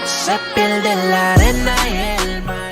Se pierde en la arena y el mar.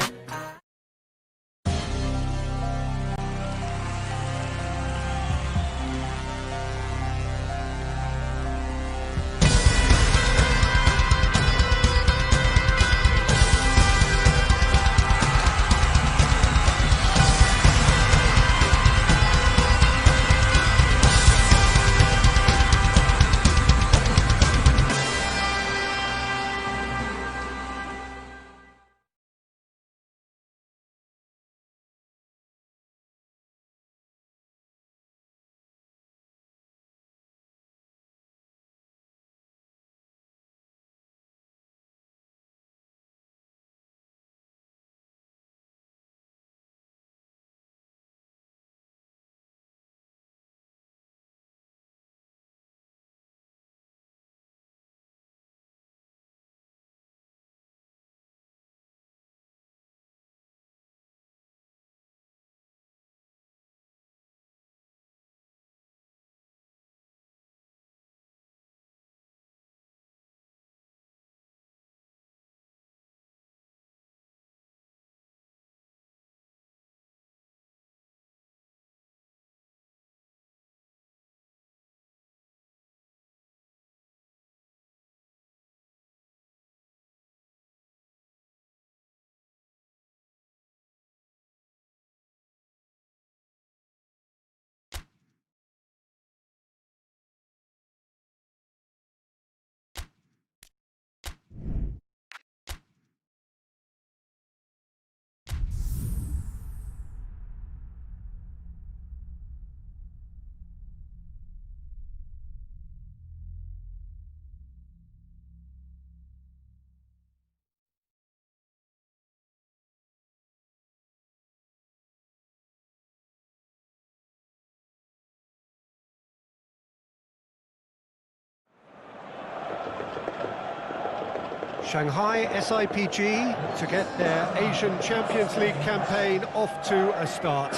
Shanghai SIPG to get their Asian Champions League campaign off to a start.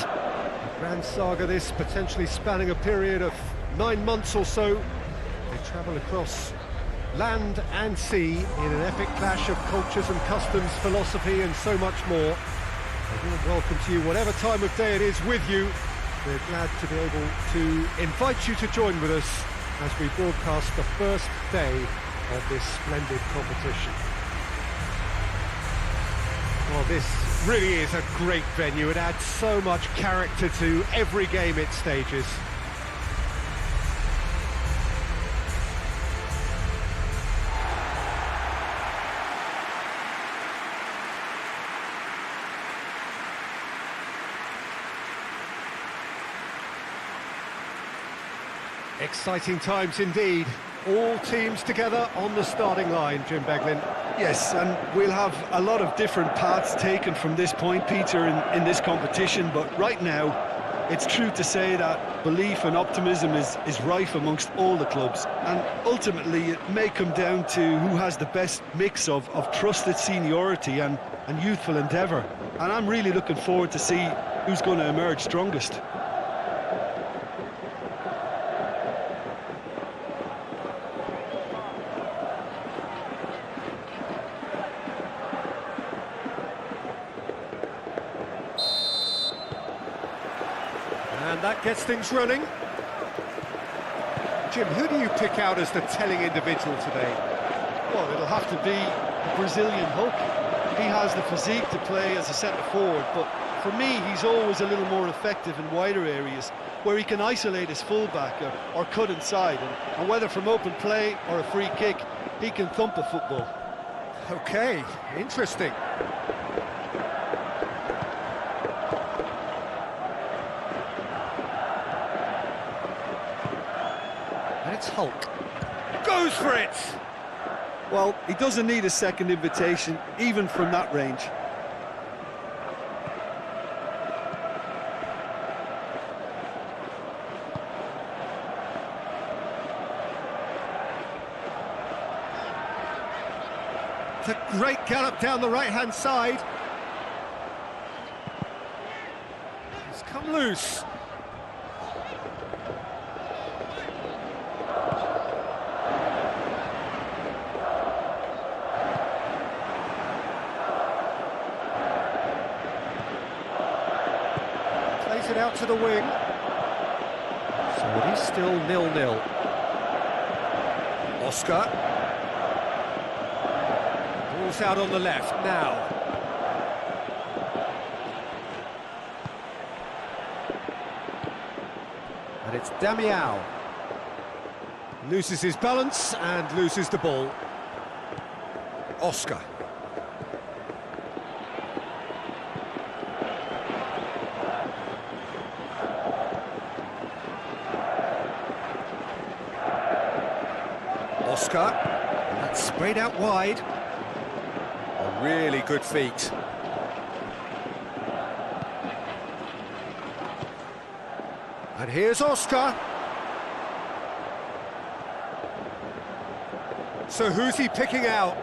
Grand saga this, potentially spanning a period of 9 months or so. They travel across land and sea in an epic clash of cultures and customs, philosophy and so much more. A warm welcome to you, whatever time of day it is with you. We're glad to be able to invite you to join with us as we broadcast the first day of this splendid competition. Well, this really is a great venue. It adds so much character to every game it stages. Exciting times indeed. All teams together on the starting line, Jim Beglin. Yes, and we'll have a lot of different paths taken from this point, Peter, in this competition, but right now, it's true to say that belief and optimism is rife amongst all the clubs, and ultimately it may come down to who has the best mix of trusted seniority and youthful endeavour, and I'm really looking forward to see who's going to emerge strongest. And that gets things running. Jim, who do you pick out as the telling individual today? Well, it'll have to be the Brazilian Hulk. He has the physique to play as a centre-forward, but for me, he's always a little more effective in wider areas, where he can isolate his fullback or cut inside, and whether from open play or a free kick, he can thump a football. Okay, interesting. And it's Hulk. Goes for it! Well, he doesn't need a second invitation, even from that range. It's a great gallop down the right-hand side. He's come loose. out to the wing. So it is still 0-0. Oscar. Ball's out on the left now. And it's Damião. Loses his balance and loses the ball. Oscar. Oscar. That's sprayed out wide. A really good feat. And here's Oscar. So who's he picking out?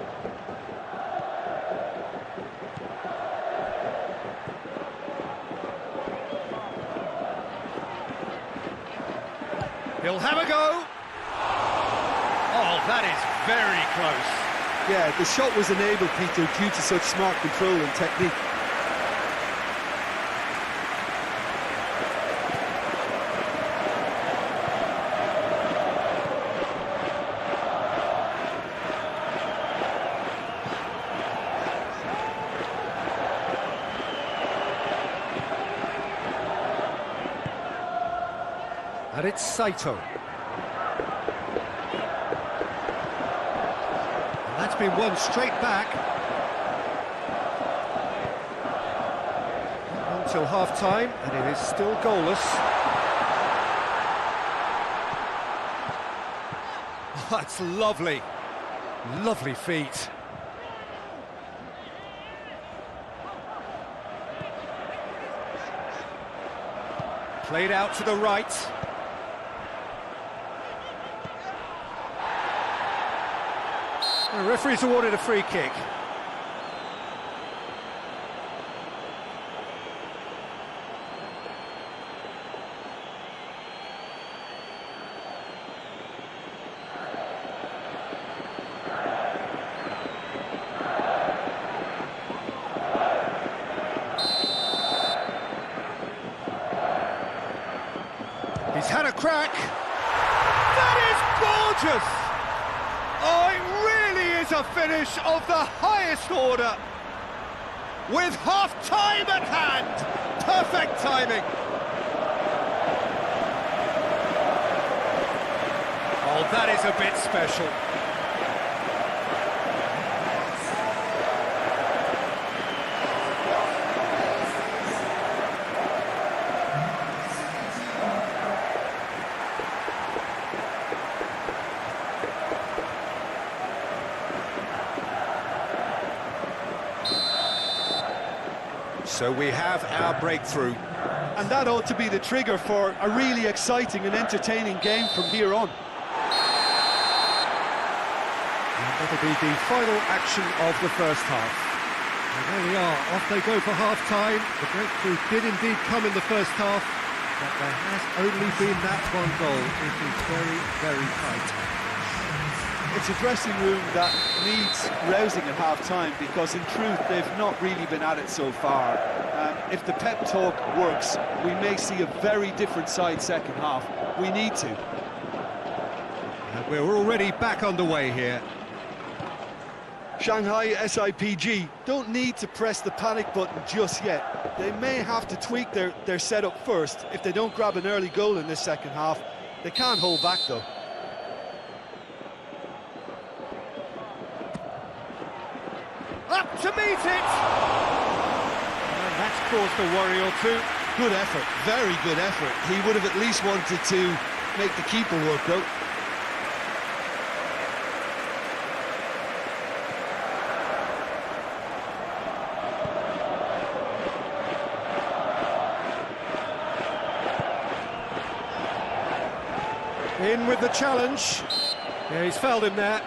He'll have a go. Oh, that is very close. Yeah, the shot was enabled, Peter, due to such smart control and technique. And it's Saito. And that's been won straight back. Until half-time, and it is still goalless. Oh, that's lovely. Lovely feet. Played out to the right. The referee's awarded a free kick. He's had a crack. That is gorgeous! Oh, it really is a finish of the highest order. With half-time at hand. Perfect timing. Oh, that is a bit special. So we have our breakthrough. And that ought to be the trigger for a really exciting and entertaining game from here on. And that'll be the final action of the first half. And there we are, off they go for half-time. The breakthrough did indeed come in the first half, but there has only been that one goal. It is very, very tight. It's a dressing room that needs rousing at half-time because, in truth, they've not really been at it so far. If the pep talk works, we may see a very different side second half. We need to. And we're already back underway here. Shanghai SIPG don't need to press the panic button just yet. They may have to tweak their setup first. If they don't grab an early goal in this second half, they can't hold back, though. Up to meet it! And that's caused a worry or two. Good effort, very good effort. He would have at least wanted to make the keeper work, though. In with the challenge. Yeah, he's fouled him there.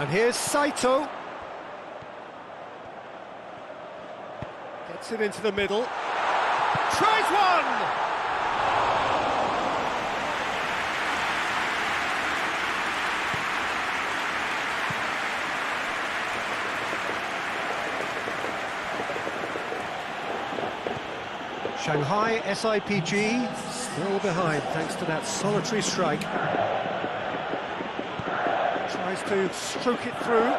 And here's Saito. Gets it into the middle. Tries one! Shanghai SIPG still behind thanks to that solitary strike. Tries to stroke it through.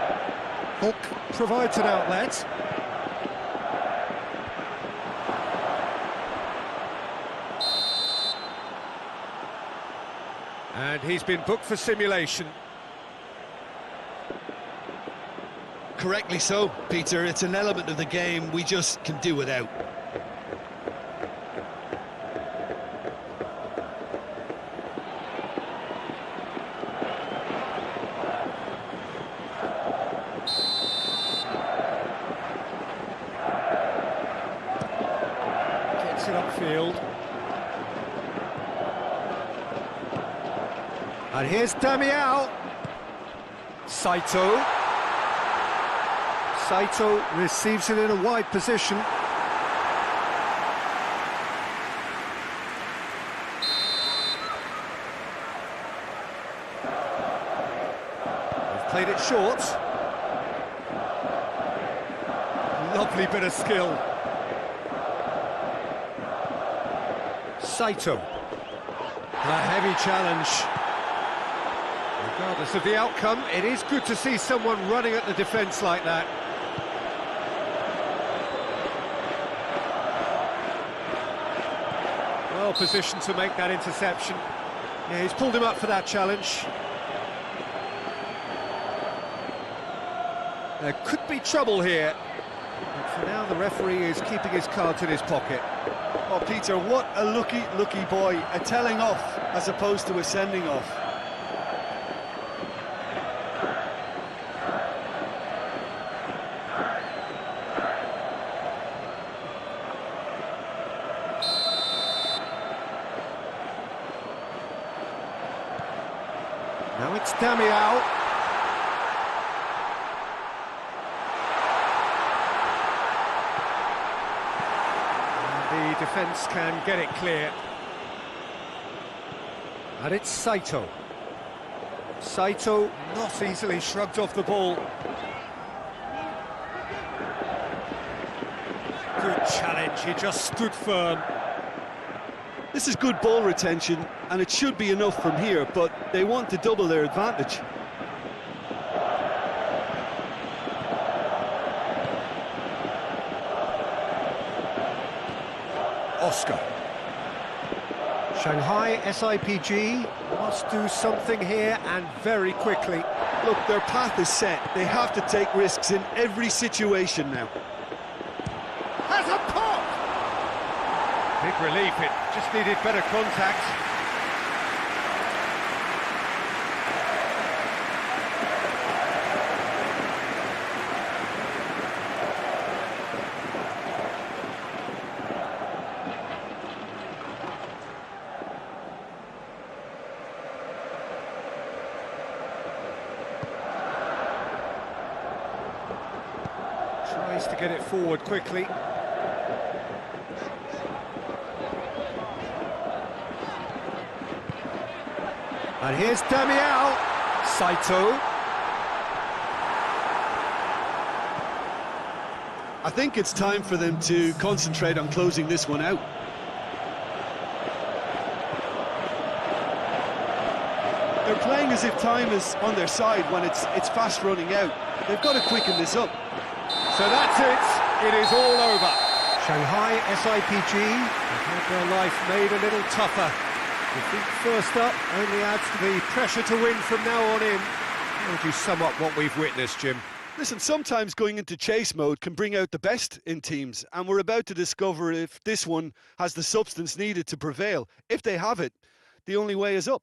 Hulk provides an outlet. And he's been booked for simulation. Correctly so, Peter. It's an element of the game we just can do without. Gets it upfield. And here's Damiao. Saito. Saito receives it in a wide position. They've played it short. Lovely bit of skill. Saito. A heavy challenge. Regardless of the outcome, it is good to see someone running at the defence like that. Well positioned to make that interception. Yeah, he's pulled him up for that challenge. There could be trouble here. But for now, the referee is keeping his cards in his pocket. Oh, Peter, what a lucky boy. A telling off as opposed to a sending off. Now it's Damiao. And the defence can get it clear. And it's Saito. Saito not easily shrugged off the ball. Good challenge, he just stood firm. This is good ball retention, and it should be enough from here, but they want to double their advantage. Oscar. Shanghai SIPG must do something here, and very quickly. Look, their path is set. They have to take risks in every situation now. Has a pop! Big relief, it just needed better contact. Tries to get it forward quickly. And here's Damiao. Saito. I think it's time for them to concentrate on closing this one out. They're playing as if time is on their side when it's fast running out. They've got to quicken this up. So that's it. It is all over. Shanghai SIPG have had their life made a little tougher. Defeat first up only adds to the pressure to win from now on in. How would you sum up what we've witnessed, Jim? Listen, sometimes going into chase mode can bring out the best in teams, and we're about to discover if this one has the substance needed to prevail. If they have it, the only way is up.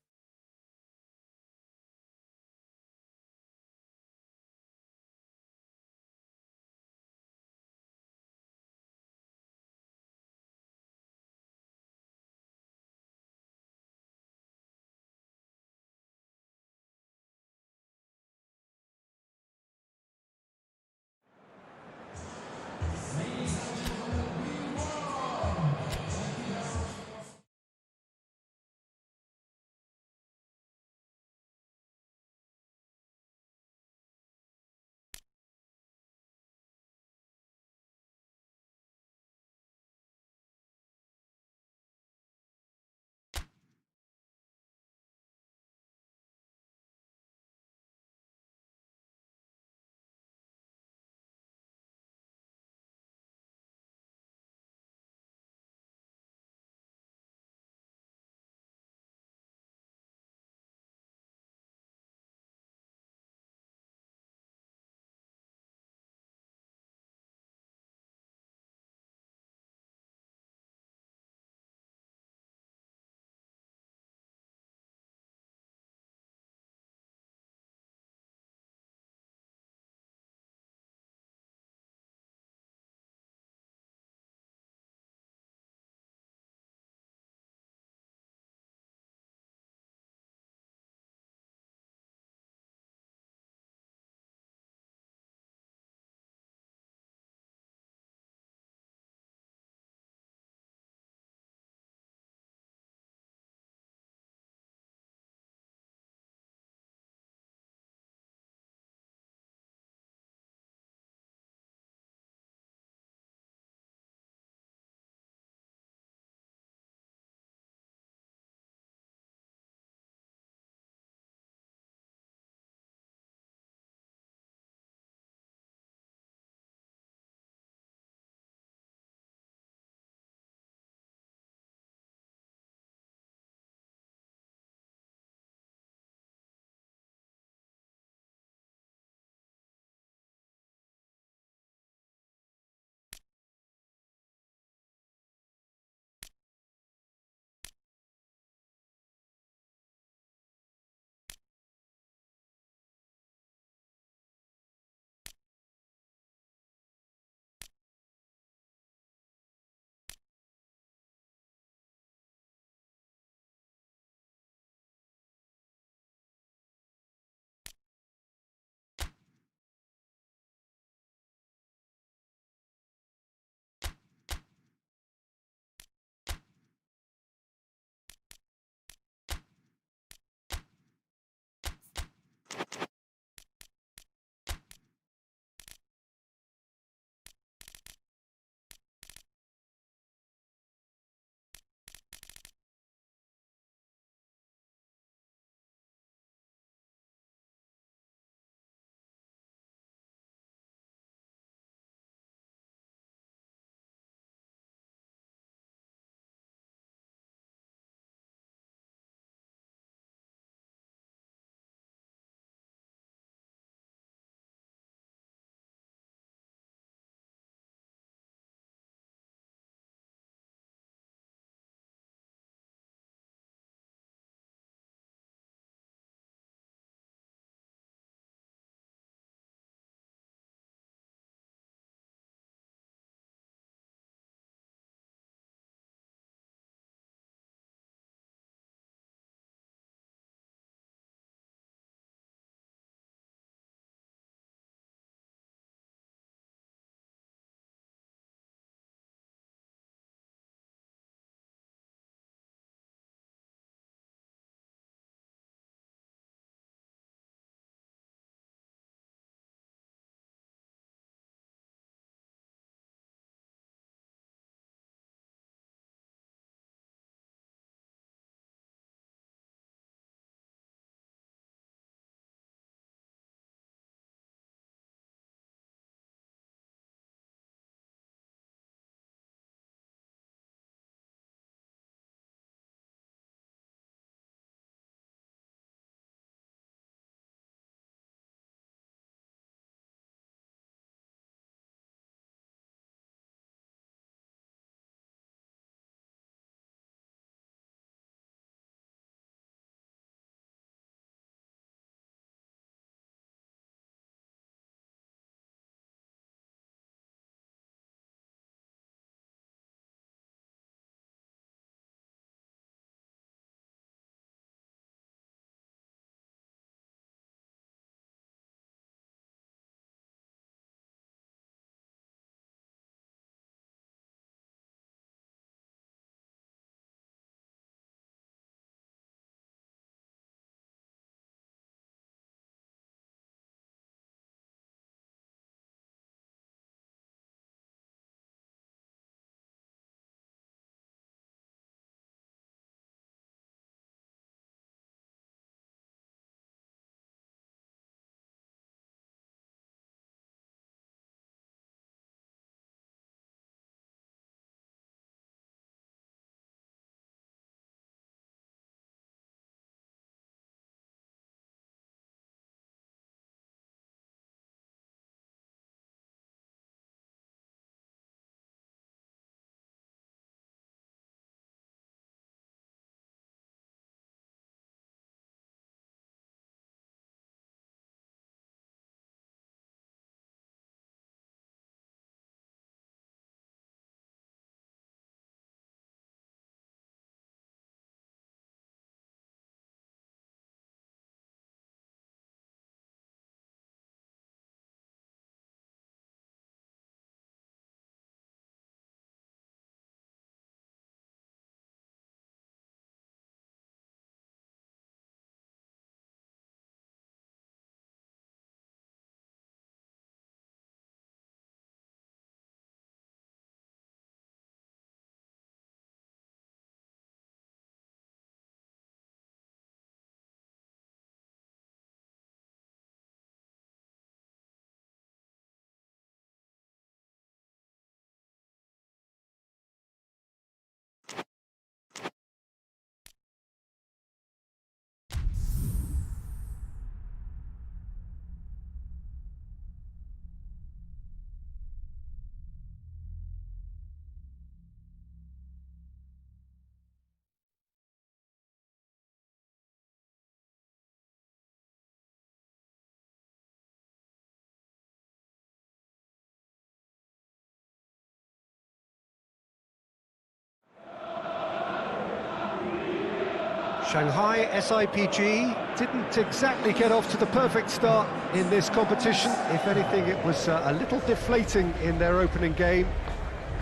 Shanghai SIPG didn't exactly get off to the perfect start in this competition. If anything, it was a little deflating in their opening game.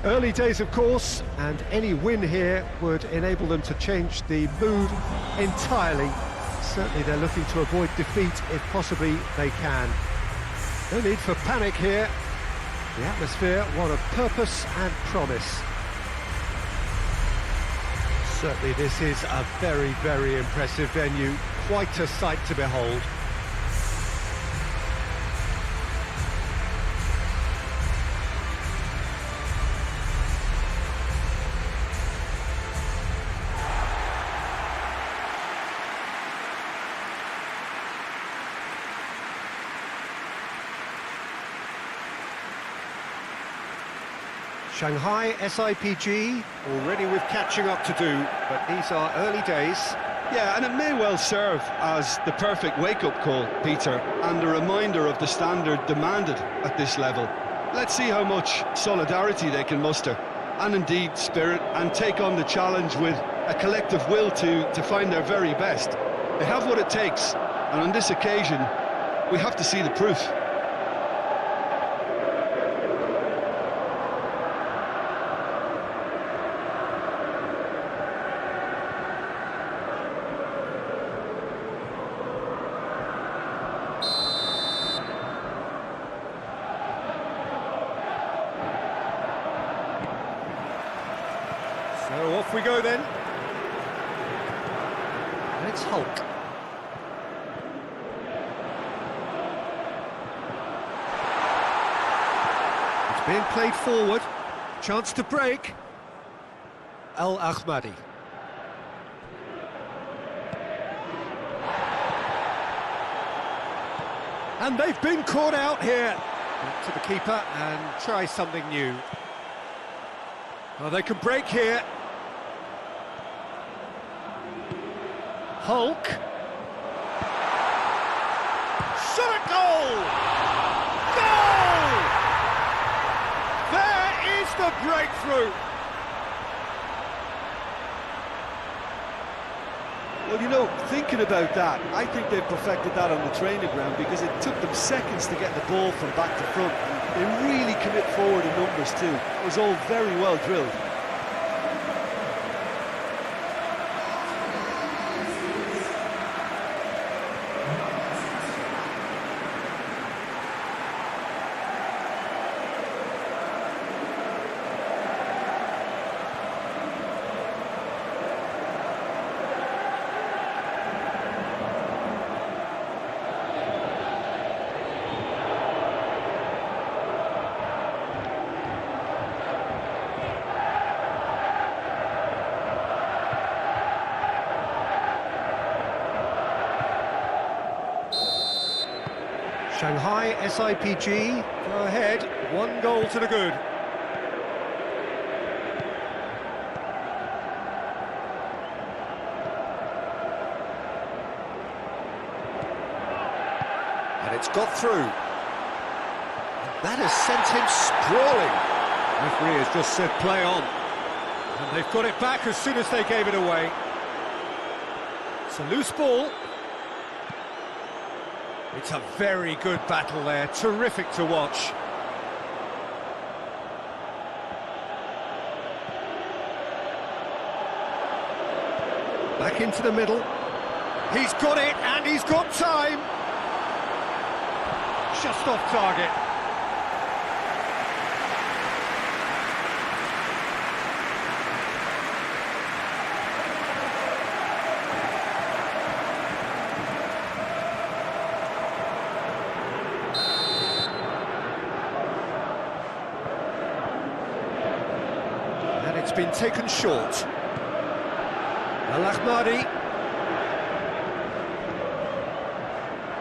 Early days, of course, and any win here would enable them to change the mood entirely. Certainly they're looking to avoid defeat if possibly they can. No need for panic here. The atmosphere, one of purpose and promise. Certainly this is a very, very impressive venue. Quite a sight to behold. Shanghai SIPG already with catching up to do, but these are early days. Yeah, and it may well serve as the perfect wake-up call, Peter, and a reminder of the standard demanded at this level. Let's see how much solidarity they can muster, and indeed spirit, and take on the challenge with a collective will to find their very best. They have what it takes, and on this occasion, we have to see the proof. So off we go then. And it's Hulk. It's being played forward. Chance to break. Al-Ahmadi. And they've been caught out here. Back to the keeper and try something new. Well, they can break here. Hulk. Shot at goal! Goal! There is the breakthrough. Well, you know, thinking about that, I think they perfected that on the training ground because it took them seconds to get the ball from back to front. They really commit forward in numbers too. It was all very well drilled. Shanghai SIPG go ahead, 1 goal to the good. And it's got through. And that has sent him sprawling. Referee has just said play on. And they've got it back as soon as they gave it away. It's a loose ball. It's a very good battle there, terrific to watch. Back into the middle. He's got it, and he's got time. Just off target. It's been taken short. Al-Ahmadi.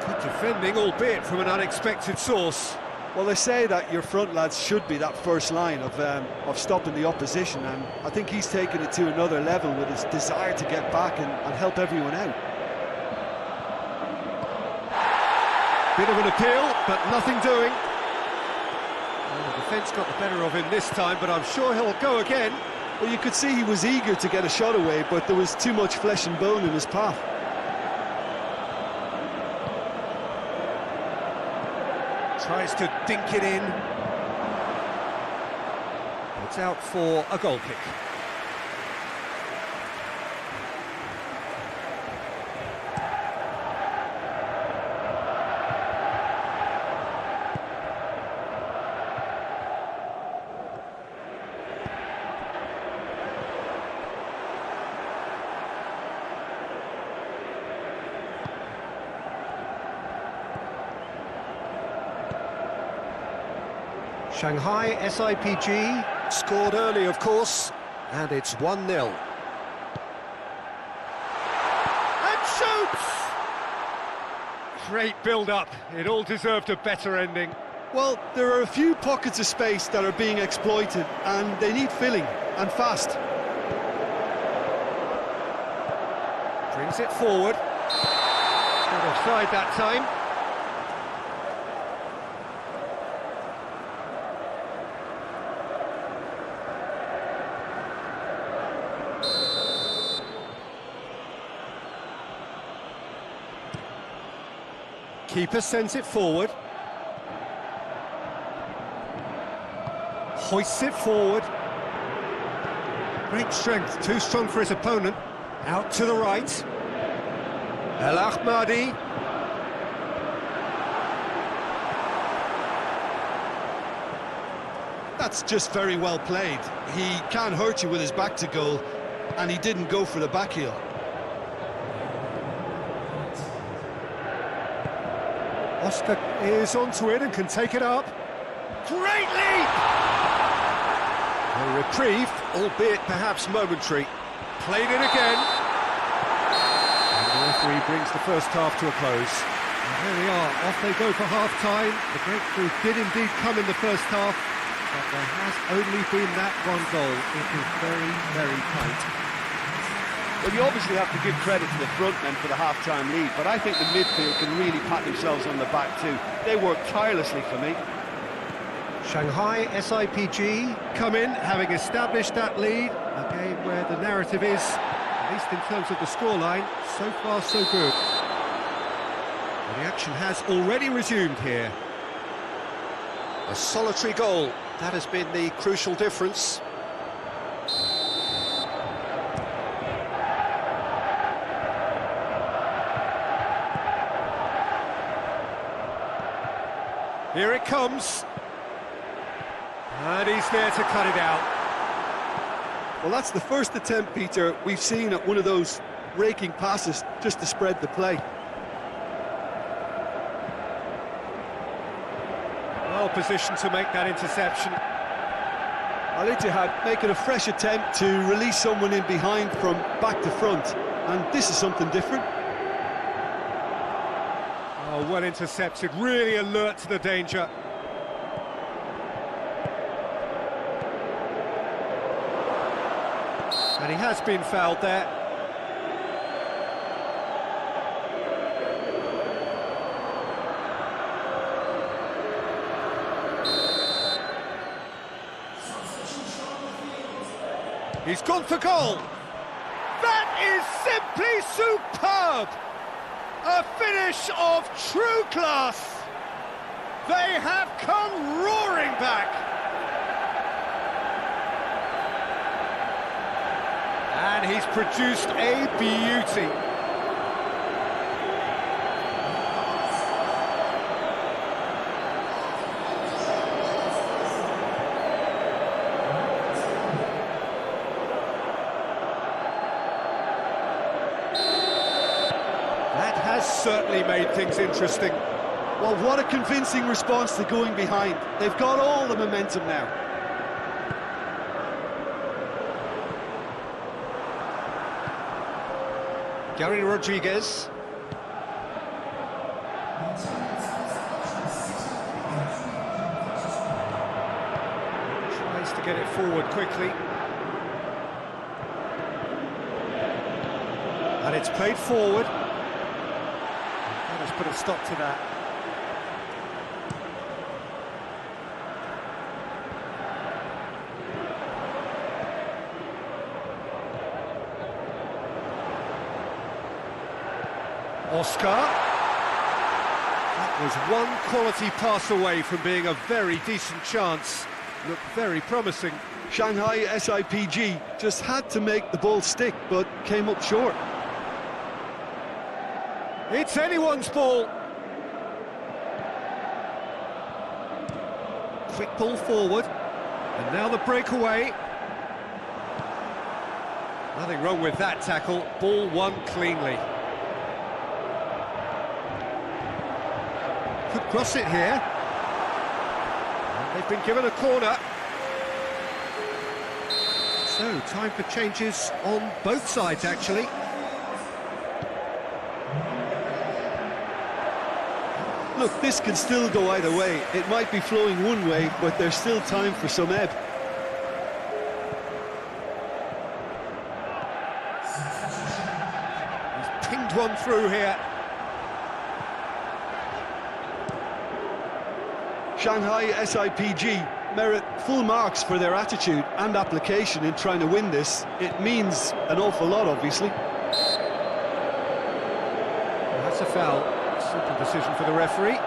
Good defending, albeit from an unexpected source. Well, they say that your front lads should be that first line of stopping the opposition, and I think he's taken it to another level with his desire to get back and help everyone out. Bit of an appeal, but nothing doing. Well, the defence got the better of him this time, but I'm sure he'll go again. Well, you could see he was eager to get a shot away, but there was too much flesh and bone in his path. Tries to dink it in. It's out for a goal kick. Shanghai SIPG scored early, of course, and it's 1-0. And shoots! Great build-up. It all deserved a better ending. Well, there are a few pockets of space that are being exploited, and they need filling, and fast. Brings it forward. Not offside that time. Keeper sends it forward. Hoists it forward. Great strength, too strong for his opponent. Out to the right. El Ahmadi. That's just very well played. He can't hurt you with his back to goal, and he didn't go for the back heel. Oscar is onto it and can take it up. Great leap! A reprieve, albeit perhaps momentary. Played in again. And the referee brings the first half to a close. And here we are, off they go for half-time. The breakthrough did indeed come in the first half, but there has only been that one goal. It is very, very tight. Well, you obviously have to give credit to the front men for the half-time lead, but I think the midfield can really pat themselves on the back too. They worked tirelessly for me. Shanghai SIPG come in, having established that lead. A game where the narrative is, at least in terms of the scoreline, so far so good. And the action has already resumed here. A solitary goal, that has been the crucial difference. Here it comes. And he's there to cut it out. Well, that's the first attempt, Peter, we've seen at one of those raking passes just to spread the play. Well positioned to make that interception. Al-Ittihad making a fresh attempt to release someone in behind from back to front, and this is something different. Oh, well intercepted, really alert to the danger. And he has been fouled there. He's gone for goal. That is simply superb. A finish of true class. They have come roaring back. And he's produced a beauty. That has certainly made things interesting. Well, what a convincing response to going behind. They've got all the momentum now. Gary Rodriguez. Tries to get it forward quickly. And it's played forward. That has put a stop to that. Oscar. That was one quality pass away from being a very decent chance. Looked very promising. Shanghai SIPG just had to make the ball stick, but came up short. It's anyone's ball. Quick ball forward. And now the breakaway. Nothing wrong with that tackle. Ball won cleanly. Could cross it here. And they've been given a corner. So, time for changes on both sides, actually. Look, this can still go either way. It might be flowing one way, but there's still time for some ebb. He's pinged one through here. Shanghai SIPG merit full marks for their attitude and application in trying to win this. It means an awful lot, obviously. Well, that's a foul. Simple decision for the referee.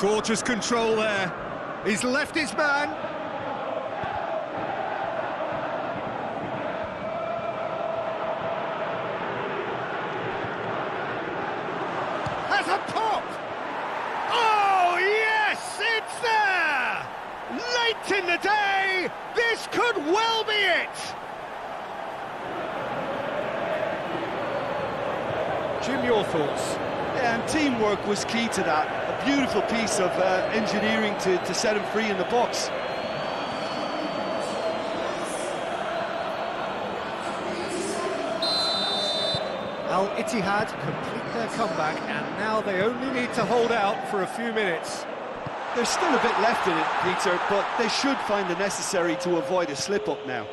Gorgeous control there. He's left his man. Has a pop! Oh, yes! It's there! Late in the day, this could well be it! Jim, your thoughts? Yeah, and teamwork was key to that. A beautiful piece of engineering to set him free in the box. Al-Ittihad complete their comeback, and now they only need to hold out for a few minutes. There's still a bit left in it, Peter, but they should find the necessary to avoid a slip-up now.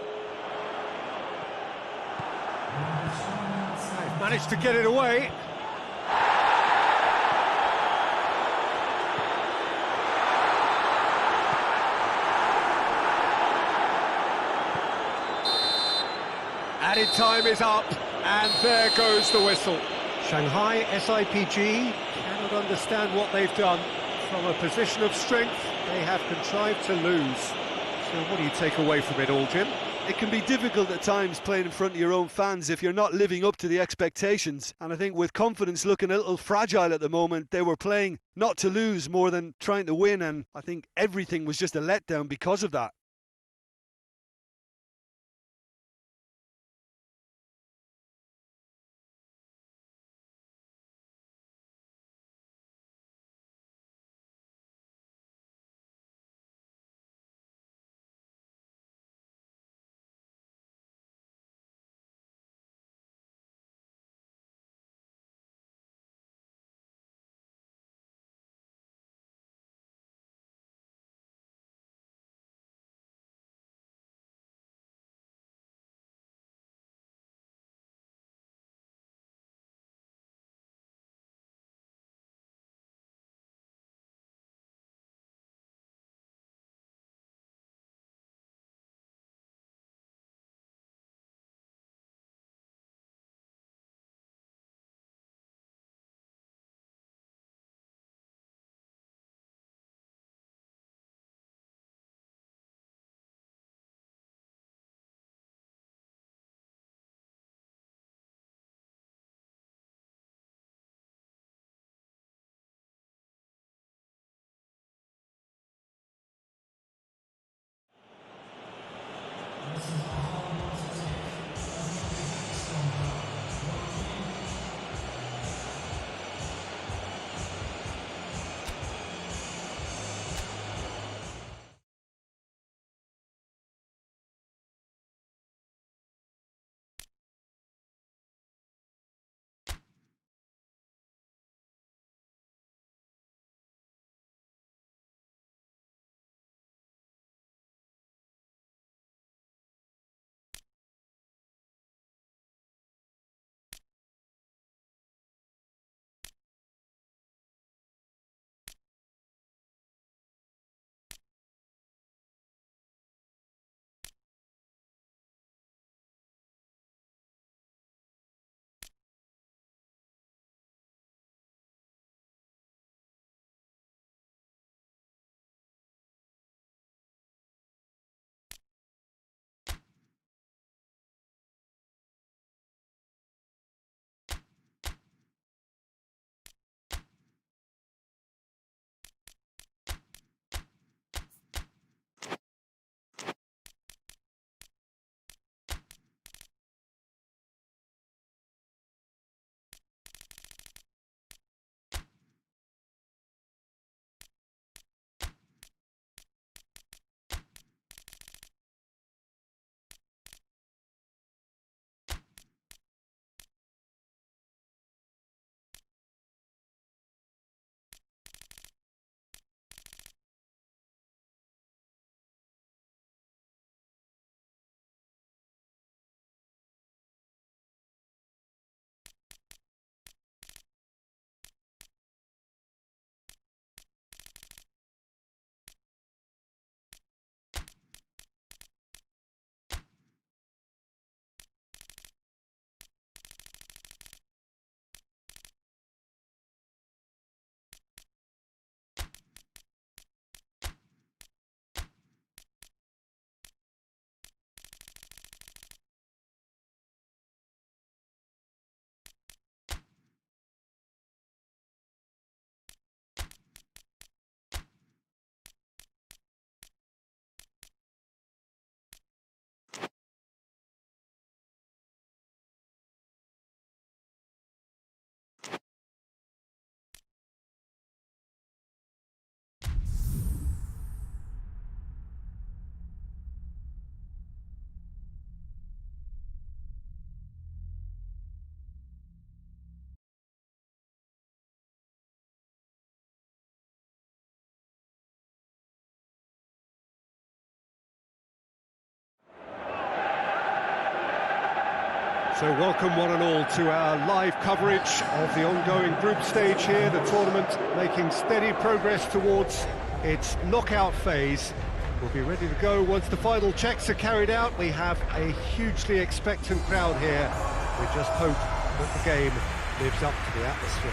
They've managed to get it away. Added time is up, and there goes the whistle. Shanghai SIPG cannot understand what they've done. From a position of strength, they have contrived to lose. So what do you take away from it all, Jim? It can be difficult at times playing in front of your own fans if you're not living up to the expectations. And I think with confidence looking a little fragile at the moment, they were playing not to lose more than trying to win. And I think everything was just a letdown because of that. So welcome one and all to our live coverage of the ongoing group stage here, the tournament making steady progress towards its knockout phase. We'll be ready to go once the final checks are carried out. We have a hugely expectant crowd here. We just hope that the game lives up to the atmosphere.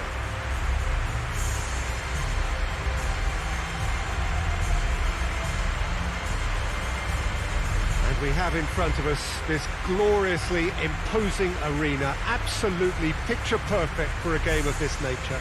We have in front of us this gloriously imposing arena, absolutely picture perfect for a game of this nature.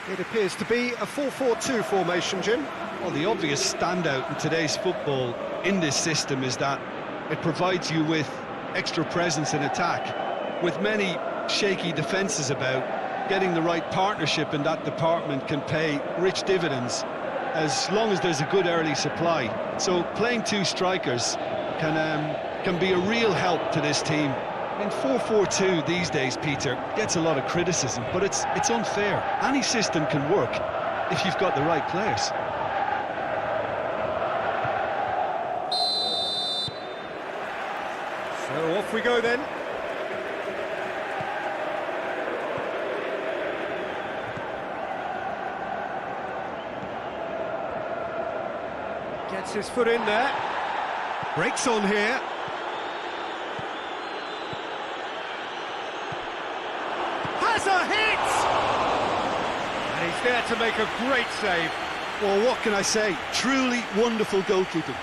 It appears to be a 4-4-2 formation, Jim. Well, the obvious standout in today's football in this system is that it provides you with extra presence in attack. With many shaky defences about, getting the right partnership in that department can pay rich dividends as long as there's a good early supply. So playing two strikers can be a real help to this team. In 4-4-2 these days, Peter, gets a lot of criticism, but it's unfair. Any system can work if you've got the right players. So off we go then. Gets his foot in there. Breaks on here. Has a hit! And he's there to make a great save. Well, what can I say? Truly wonderful goalkeeping.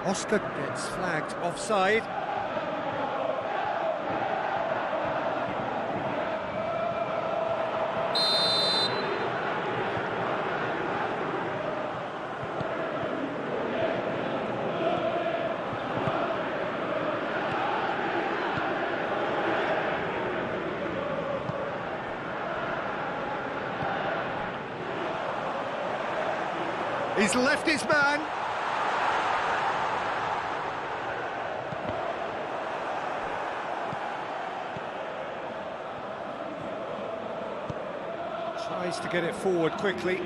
Oscar gets flagged offside. He's left his man. Tries to get it forward quickly.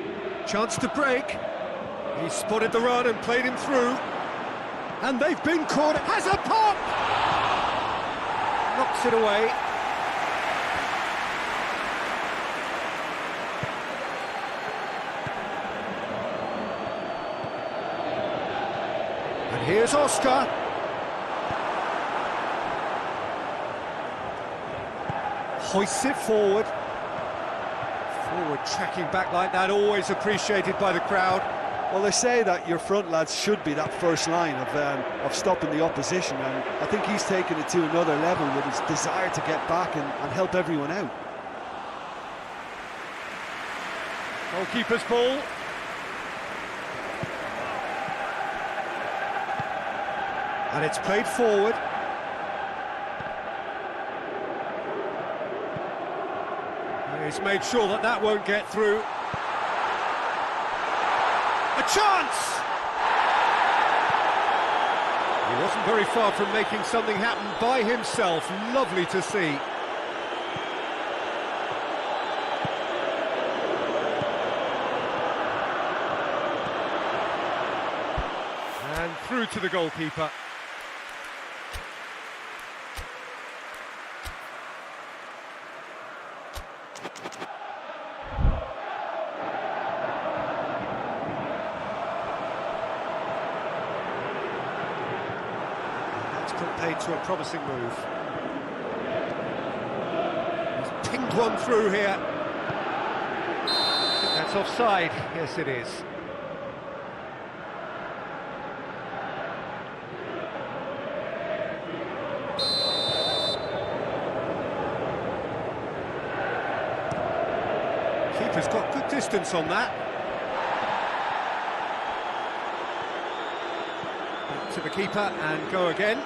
Chance to break. He spotted the run and played him through. And they've been caught. Has a pop! Knocks it away. And here's Oscar. Hoists it forward. Forward tracking back like that, always appreciated by the crowd. Well, they say that your front lads should be that first line of stopping the opposition, and I think he's taken it to another level with his desire to get back and help everyone out. Goalkeeper's ball. And it's played forward. He's made sure that that won't get through. A chance! He wasn't very far from making something happen by himself. Lovely to see. And through to the goalkeeper. Played to a promising move. He's pinged one through here. That's offside. Yes, it is. Keeper's got good distance on that. Back to the keeper and go again.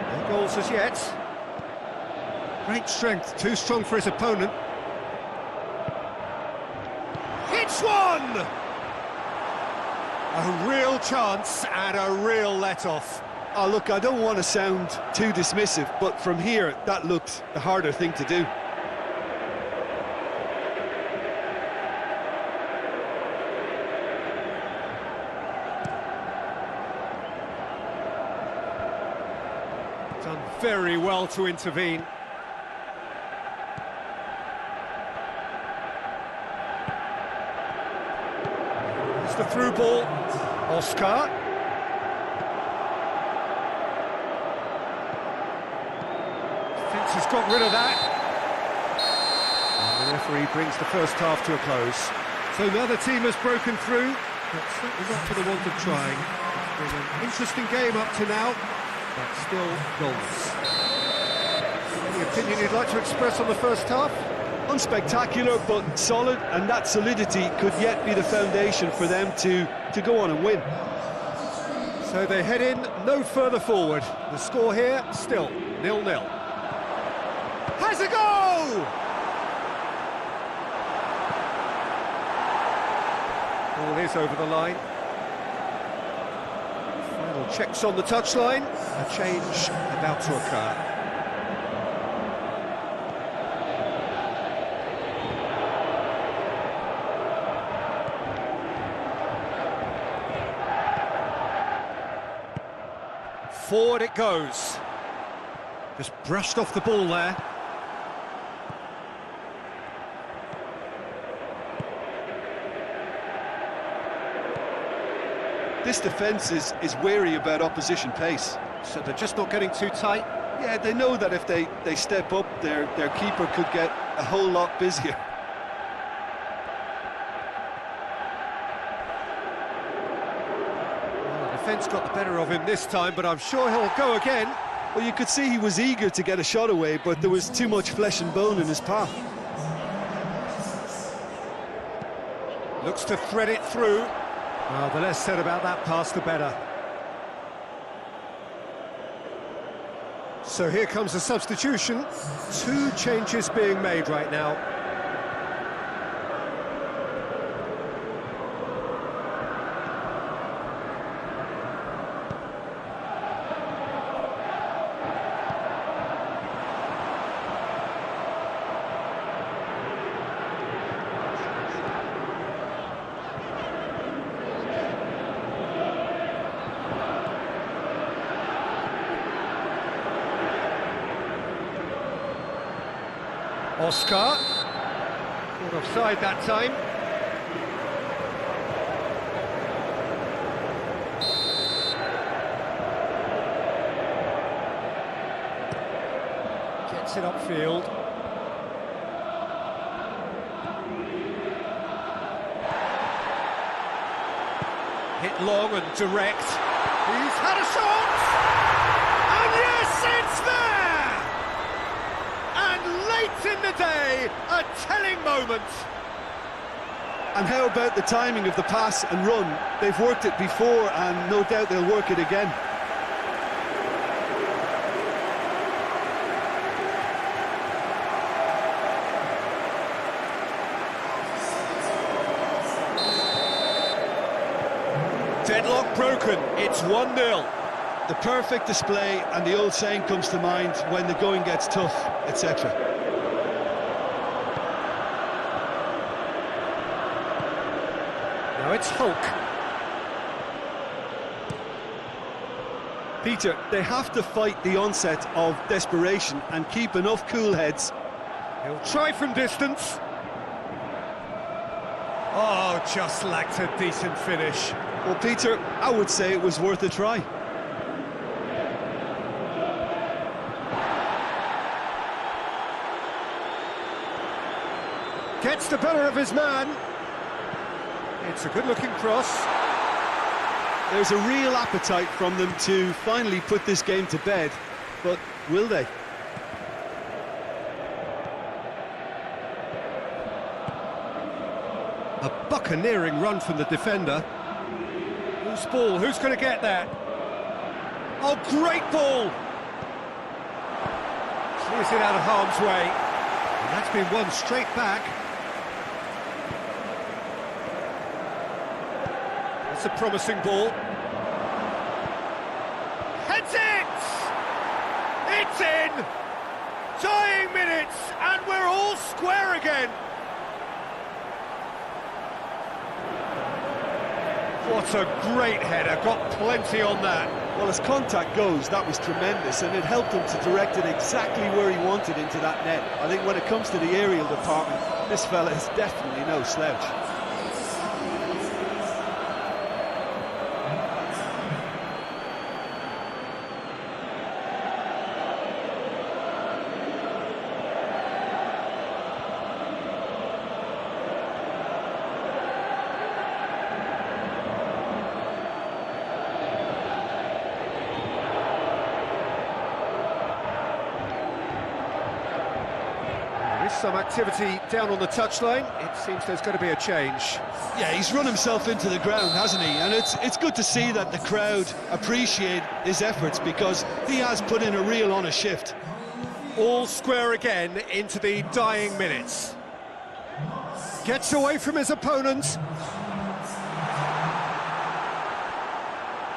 No goals as yet. Great strength, too strong for his opponent. It's one! A real chance and a real let-off. Oh, look, I don't want to sound too dismissive, but from here, that looked the harder thing to do. Done very well to intervene. It's the through ball. Oscar. Defence has got rid of that. And the referee brings the first half to a close. So now the team has broken through, but certainly not for the want of trying. It's been an interesting game up to now, but still goalless. Any opinion you'd like to express on the first half? Unspectacular, but solid, and that solidity could yet be the foundation for them to go on and win. So they head in no further forward. The score here, still 0-0. Has a go! Ball is over the line. Final checks on the touchline. A change about to occur. Forward it goes. Just brushed off the ball there. This defence is wary about opposition pace. So they're just not getting too tight. Yeah, they know that if they step up, their keeper could get a whole lot busier. Defence got the better of him this time, but I'm sure he'll go again. Well, you could see he was eager to get a shot away, but there was too much flesh and bone in his path. Looks to thread it through. Well, the less said about that pass, the better. So here comes a substitution. 2 changes being made right now. Oscar, caught offside that time. Gets it upfield. Hit long and direct. He's had a shot! And yes, it's there! Late in the day, a telling moment. And how about the timing of the pass and run? They've worked it before, and no doubt they'll work it again. Deadlock broken, it's 1-0. The perfect display, and the old saying comes to mind: when the going gets tough, etc. Now it's Hulk. Peter, they have to fight the onset of desperation and keep enough cool heads. He'll try from distance. Oh, just lacked a decent finish. Well, Peter, I would say it was worth a try. Gets the better of his man. It's a good-looking cross. There's a real appetite from them to finally put this game to bed, but will they? A buccaneering run from the defender. Loose ball, who's going to get that? Oh, great ball! Clears it out of harm's way. And that's been won straight back. That's a promising ball. Heads it! It's in! Dying minutes, and we're all square again. What a great header, got plenty on that. Well, as contact goes, that was tremendous, and it helped him to direct it exactly where he wanted into that net. I think when it comes to the aerial department, this fella is definitely no slouch. Some activity down on the touchline. It seems there's going to be a change. Yeah, he's run himself into the ground, hasn't he? And it's good to see that the crowd appreciate his efforts, because he has put in a real honest shift. All square again into the dying minutes. Gets away from his opponent.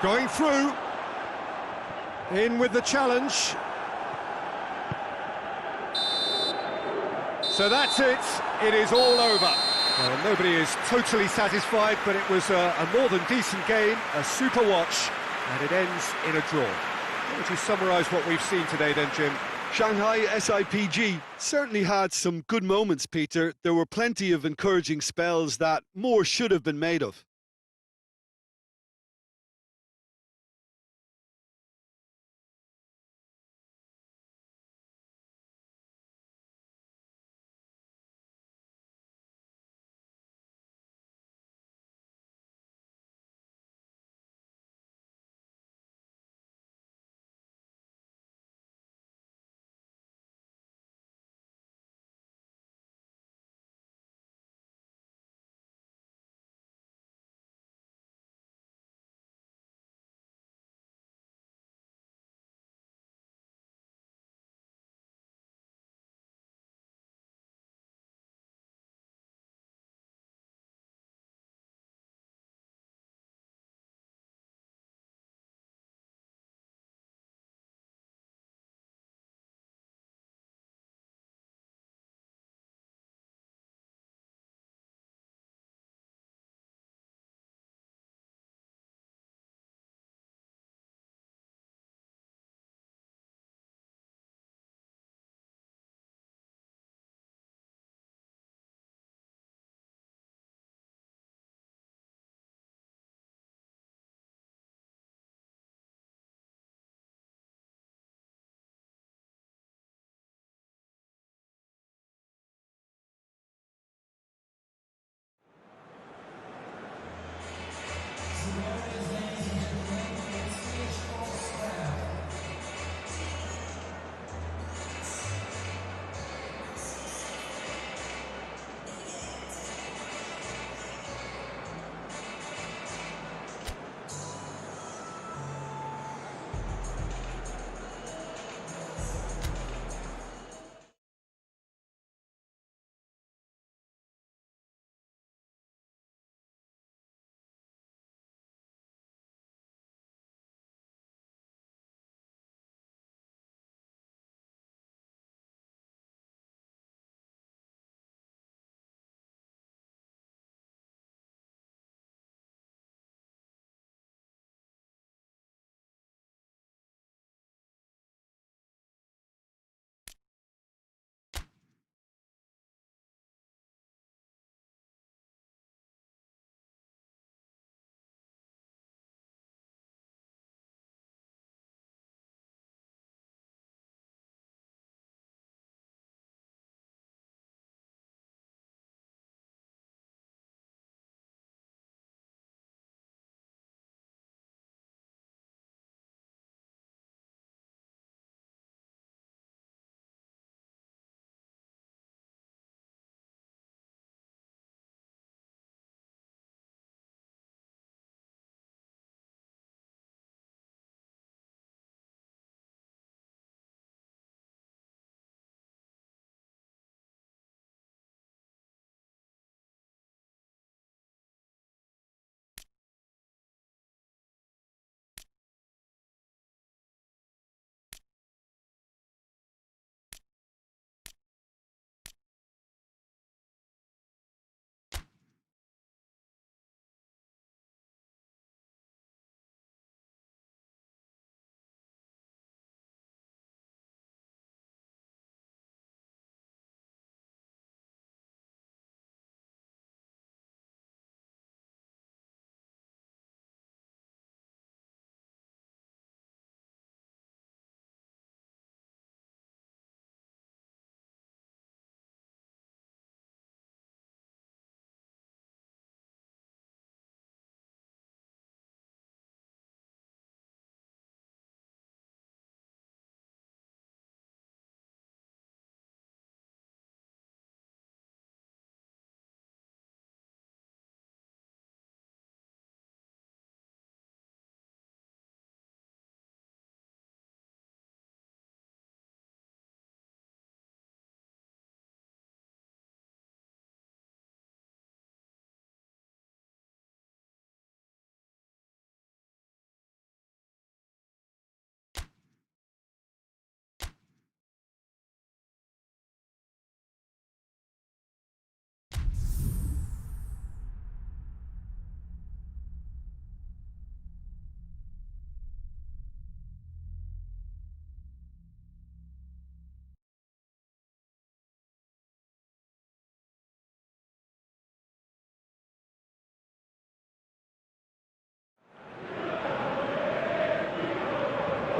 Going through. In with the challenge. So that's it, it is all over. Well, nobody is totally satisfied, but it was a more than decent game, a super watch, and it ends in a draw. How would you summarise what we've seen today then, Jim? Shanghai SIPG certainly had some good moments, Peter. There were plenty of encouraging spells that more should have been made of.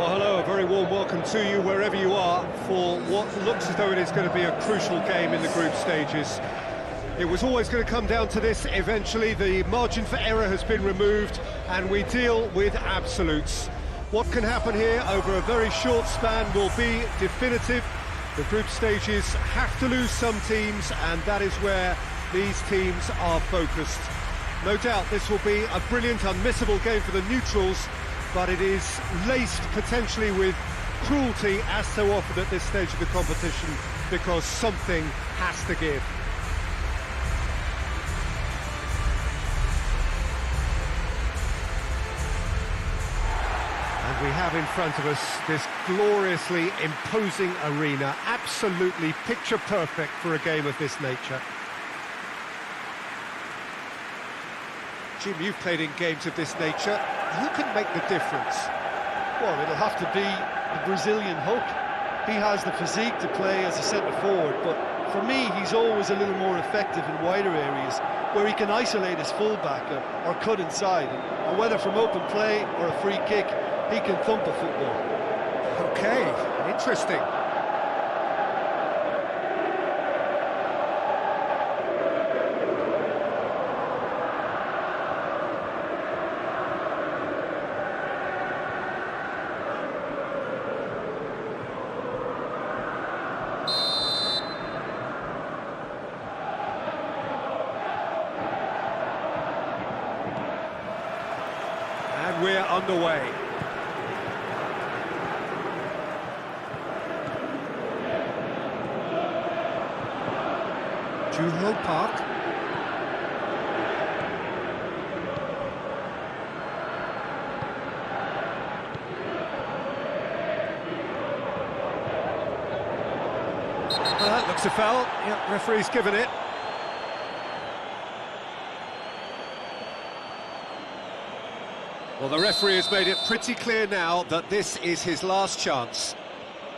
Well, hello, a very warm welcome to you wherever you are for what looks as though it is going to be a crucial game in the group stages. It was always going to come down to this eventually. The margin for error has been removed and we deal with absolutes. What can happen here over a very short span will be definitive. The group stages have to lose some teams, and that is where these teams are focused. No doubt this will be a brilliant, unmissable game for the neutrals, but it is laced potentially with cruelty as so often at this stage of the competition, because something has to give. And we have in front of us this gloriously imposing arena, absolutely picture perfect for a game of this nature. Jim, you've played in games of this nature. Who can make the difference? Well, it'll have to be the Brazilian Hulk. He has the physique to play as a centre-forward, but for me, he's always a little more effective in wider areas, where he can isolate his fullback or cut inside. And whether from open play or a free kick, he can thump a football. Okay, interesting. And we're underway. Juho Park. Well, that looks a foul. Yep, referee's given it. Well, the referee has made it pretty clear now that this is his last chance.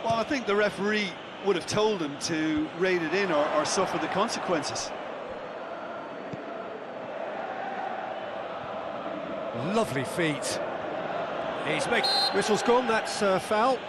Well, I think the referee would have told him to rate it in or suffer the consequences. Lovely feet. He's making... Whistle's gone, that's foul.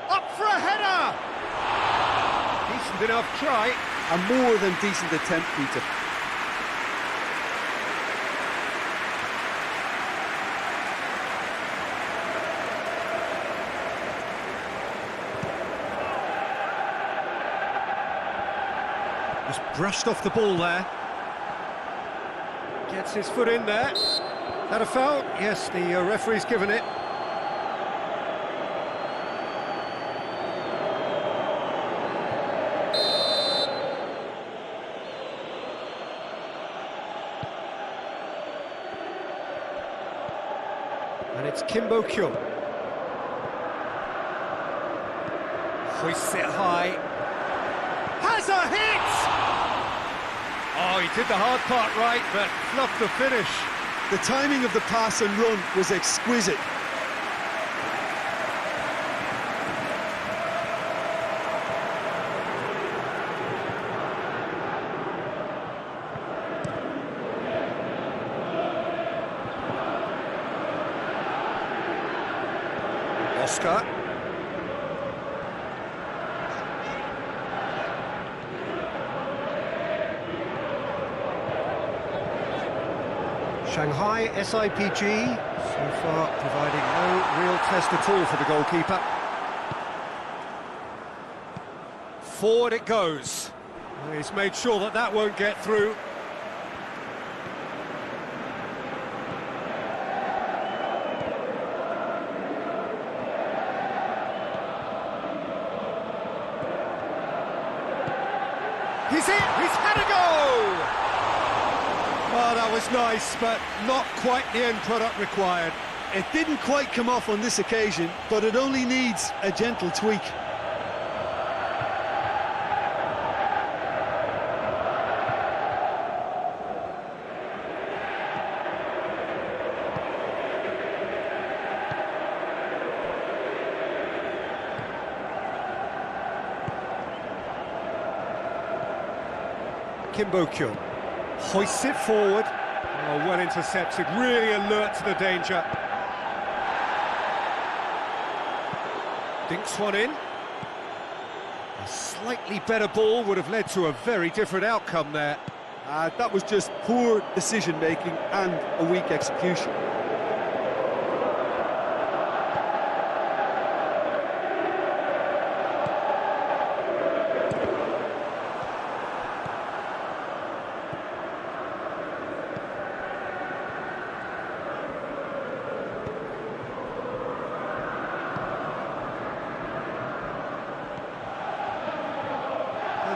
Up for a header! Decent enough try. A more than decent attempt, Peter. Just brushed off the ball there. Gets his foot in there. That a foul? Yes, the referee's given it. And it's Kimbo Kyung. Hoists it high. Has a hit! Oh, he did the hard part right, but fluffed the finish. The timing of the pass and run was exquisite. Oscar. Shanghai SIPG, so far providing no real test at all for the goalkeeper. Forward it goes. He's made sure that that won't get through. He's in! He's had a go! Oh, that was nice, but not quite the end product required. It didn't quite come off on this occasion, but it only needs a gentle tweak. Kim Kyun hoists it forward. Oh, well intercepted, really alert to the danger. Dinks one in. A slightly better ball would have led to a very different outcome there. That was just poor decision-making and a weak execution.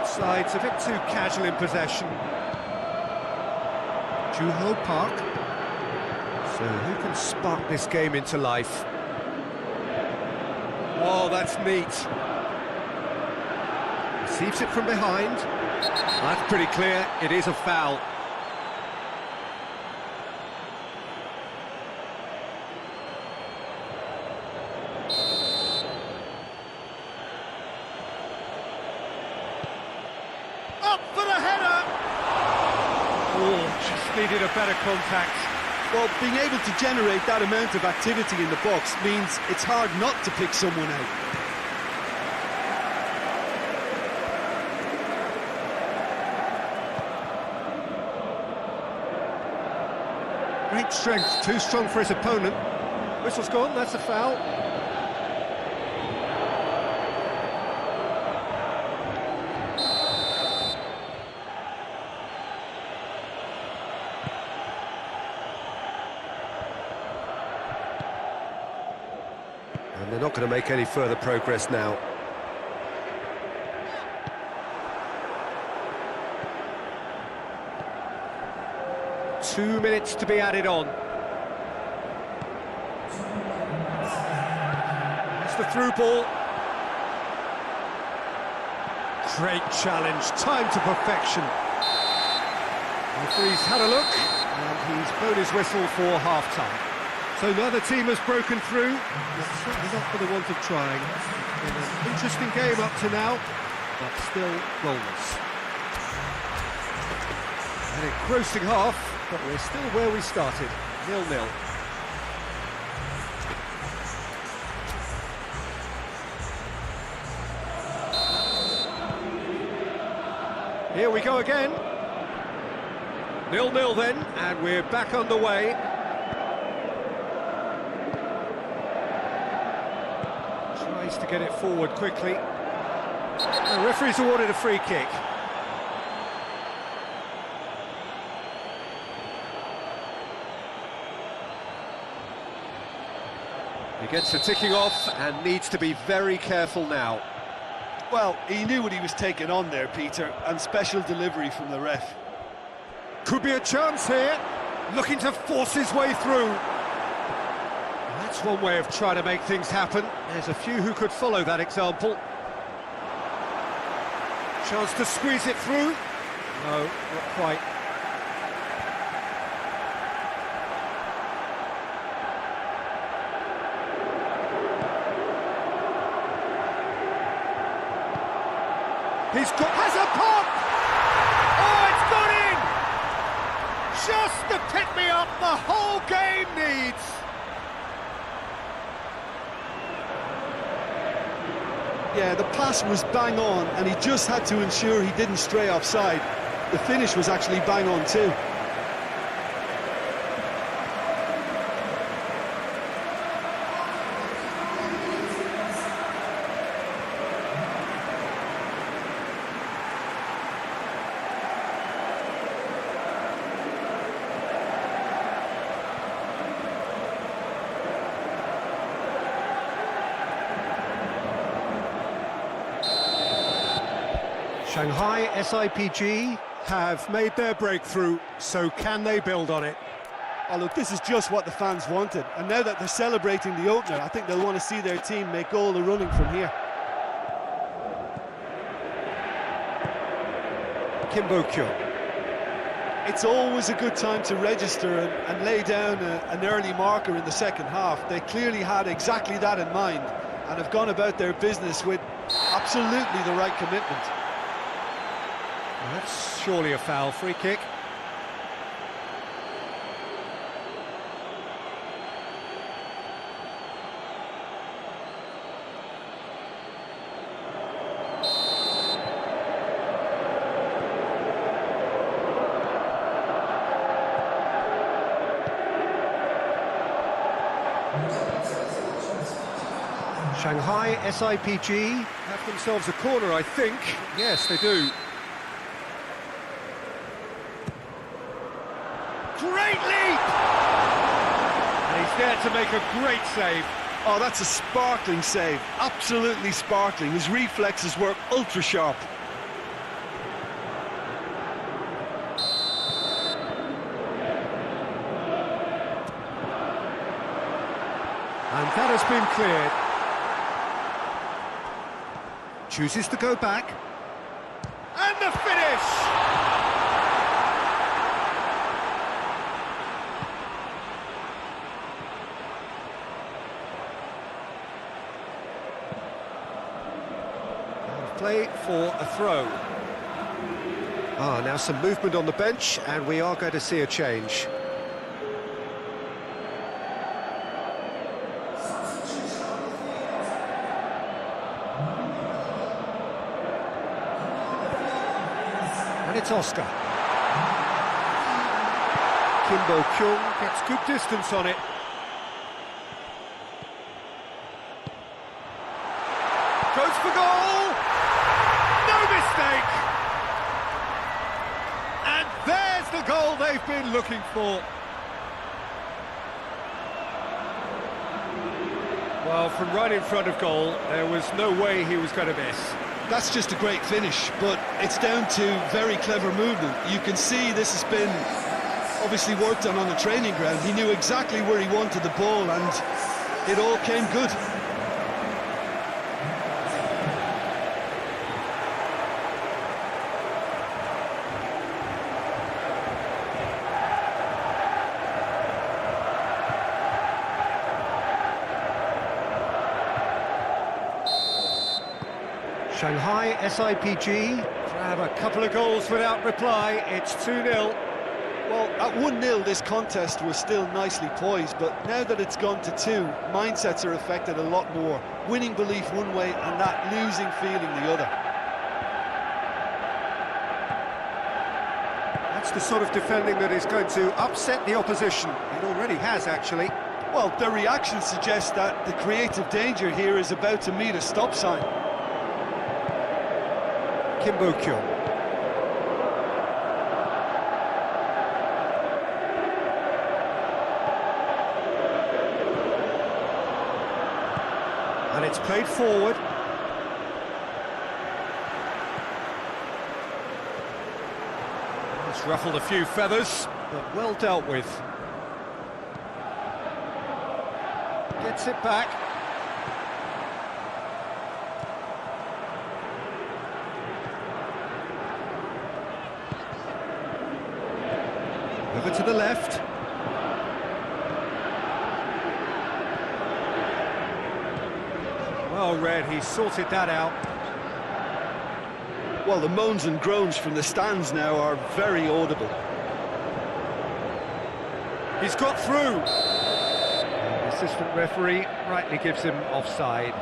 Side's a bit too casual in possession. Juho Park. So who can spark this game into life? Oh, that's neat. Receives it from behind. That's pretty clear, it is a foul. Needed a better contact. Well, being able to generate that amount of activity in the box means it's hard not to pick someone out. Great strength, too strong for his opponent. Whistle's gone, that's a foul. And they're not going to make any further progress now. Two minutes to be added on. It's the through ball. Great challenge, time to perfection. The referee's had a look, and he's blown his whistle for half-time. So neither team has broken through, but certainly not for the want of trying. Been an interesting game up to now, but still goalless. An engrossing half, but we're still where we started, 0-0. Here we go again. 0-0 then, and we're back underway. Tries to get it forward quickly. The referee's awarded a free kick. He gets the ticking off and needs to be very careful now. Well, he knew what he was taking on there, Peter, and special delivery from the ref. Could be a chance here, looking to force his way through. That's one way of trying to make things happen. There's a few who could follow that example. Chance to squeeze it through. No, not quite. Has a pop! Oh, it's gone in! Just the pick-me-up the whole game needs! Yeah, the pass was bang on, and he just had to ensure he didn't stray offside. The finish was actually bang on too. Shanghai SIPG have made their breakthrough, so can they build on it? Oh, look, this is just what the fans wanted, and now that they're celebrating the opener, I think they'll want to see their team make all the running from here. Kim Kyun. It's always a good time to register and lay down an early marker in the second half. They clearly had exactly that in mind and have gone about their business with absolutely the right commitment. That's surely a foul. Free kick. Shanghai SIPG have themselves a corner, I think. Yes, they do. Great leap! And he's there to make a great save. Oh, that's a sparkling save. Absolutely sparkling. His reflexes work ultra sharp. And that has been cleared. Chooses to go back. And the finish! And play for a throw. Now some movement on the bench, and we are going to see a change. And it's Oscar. Kimbo Kyung gets good distance on it. Goes for goal! No mistake! And there's the goal they've been looking for. Well, from right in front of goal, there was no way he was going to miss. That's just a great finish, but it's down to very clever movement. You can see this has been obviously worked on the training ground. He knew exactly where he wanted the ball, and it all came good. Shanghai SIPG grab a couple of goals without reply. It's 2-0. Well, at 1-0 this contest was still nicely poised, but now that it's gone to 2, mindsets are affected a lot more. Winning belief one way and that losing feeling the other. That's the sort of defending that is going to upset the opposition. It already has, actually. Well, their reaction suggests that the creative danger here is about to meet a stop sign. Kimbo Kyung. And it's played forward. It's ruffled a few feathers, but well dealt with. Gets it back. Over to the left. Well read, he sorted that out. Well, the moans and groans from the stands now are very audible. He's got through. And the assistant referee rightly gives him offside.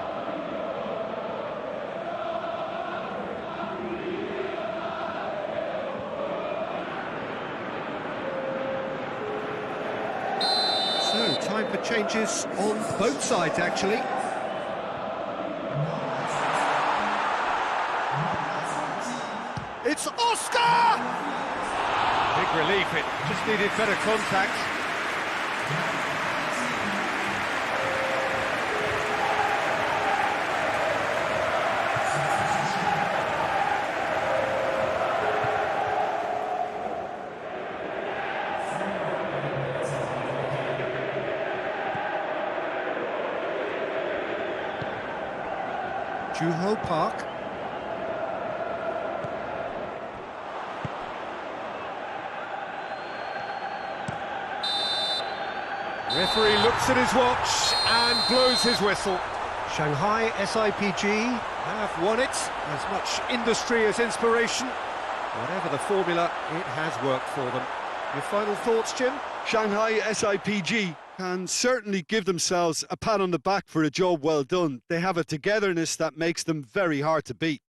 So, time for changes on both sides, actually. It's Oscar! Big relief, it just needed better contact. Juho Park. Referee looks at his watch and blows his whistle. Shanghai SIPG have won it. As much industry as inspiration. Whatever the formula, it has worked for them. Your final thoughts, Jim? Shanghai SIPG can certainly give themselves a pat on the back for a job well done. They have a togetherness that makes them very hard to beat.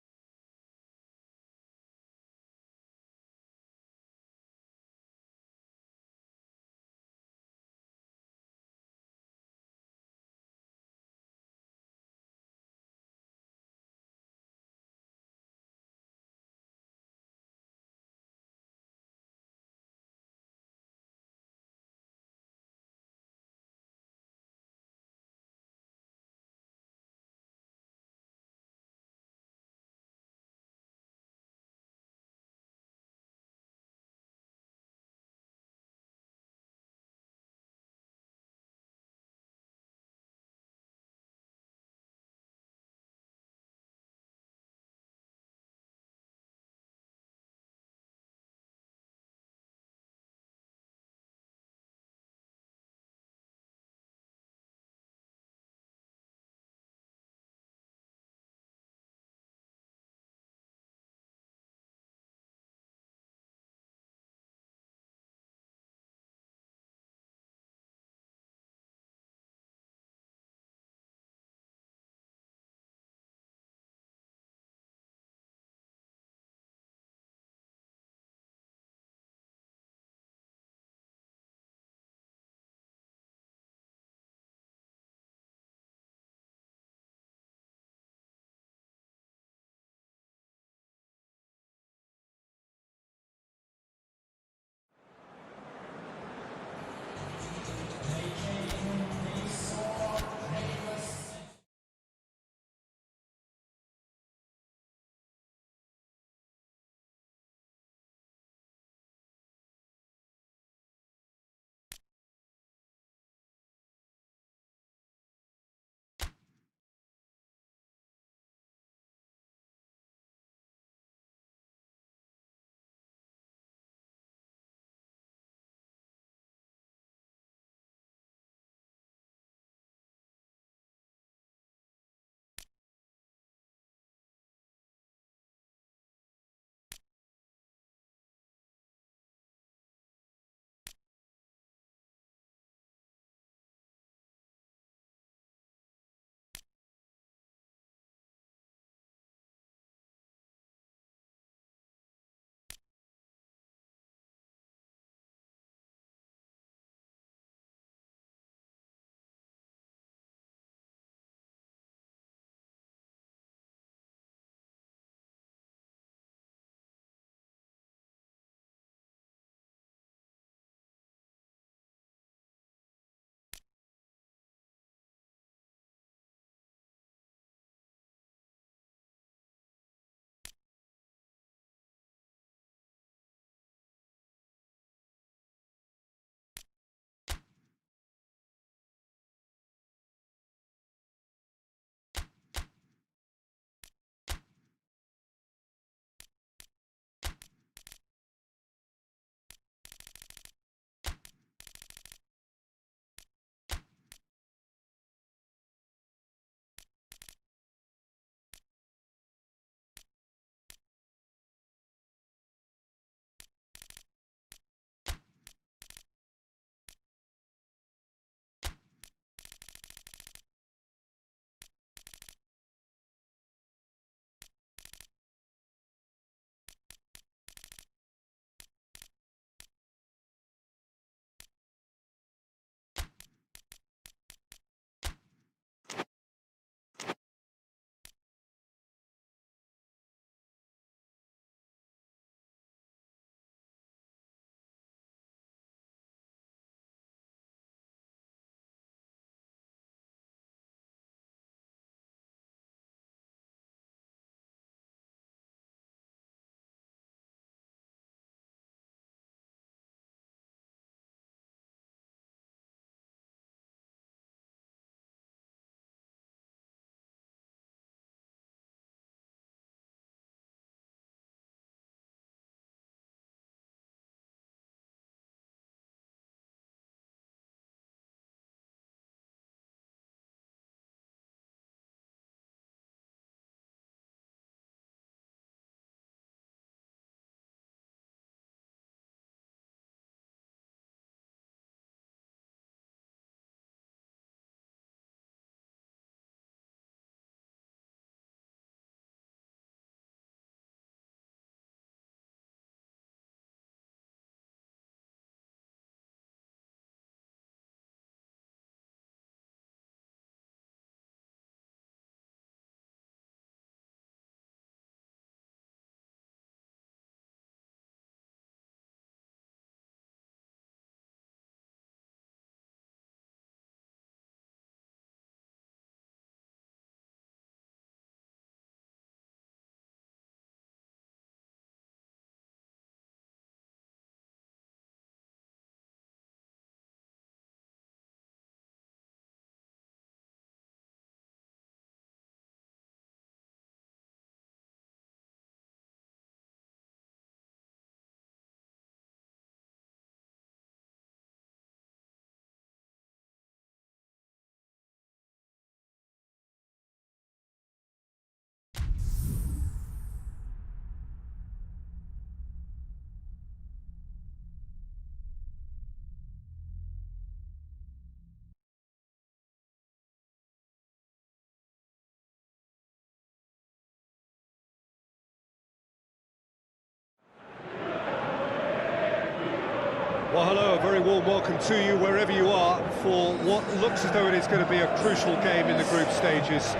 Well, hello, a very warm welcome to you wherever you are for what looks as though it is going to be a crucial game in the group stages.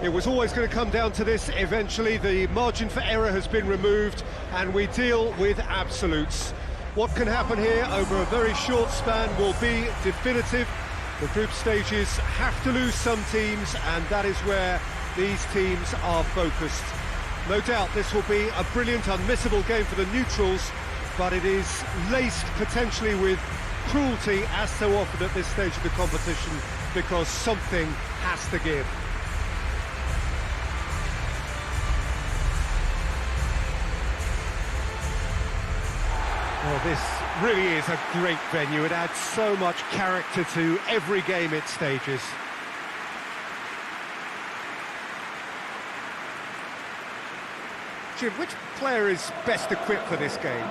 It was always going to come down to this eventually. The margin for error has been removed and we deal with absolutes. What can happen here over a very short span will be definitive. The group stages have to lose some teams, and that is where these teams are focused. No doubt this will be a brilliant, unmissable game for the neutrals, but it is laced potentially with cruelty as so often at this stage of the competition, because something has to give. Well, this really is a great venue. It adds so much character to every game it stages. Jim, which player is best equipped for this game?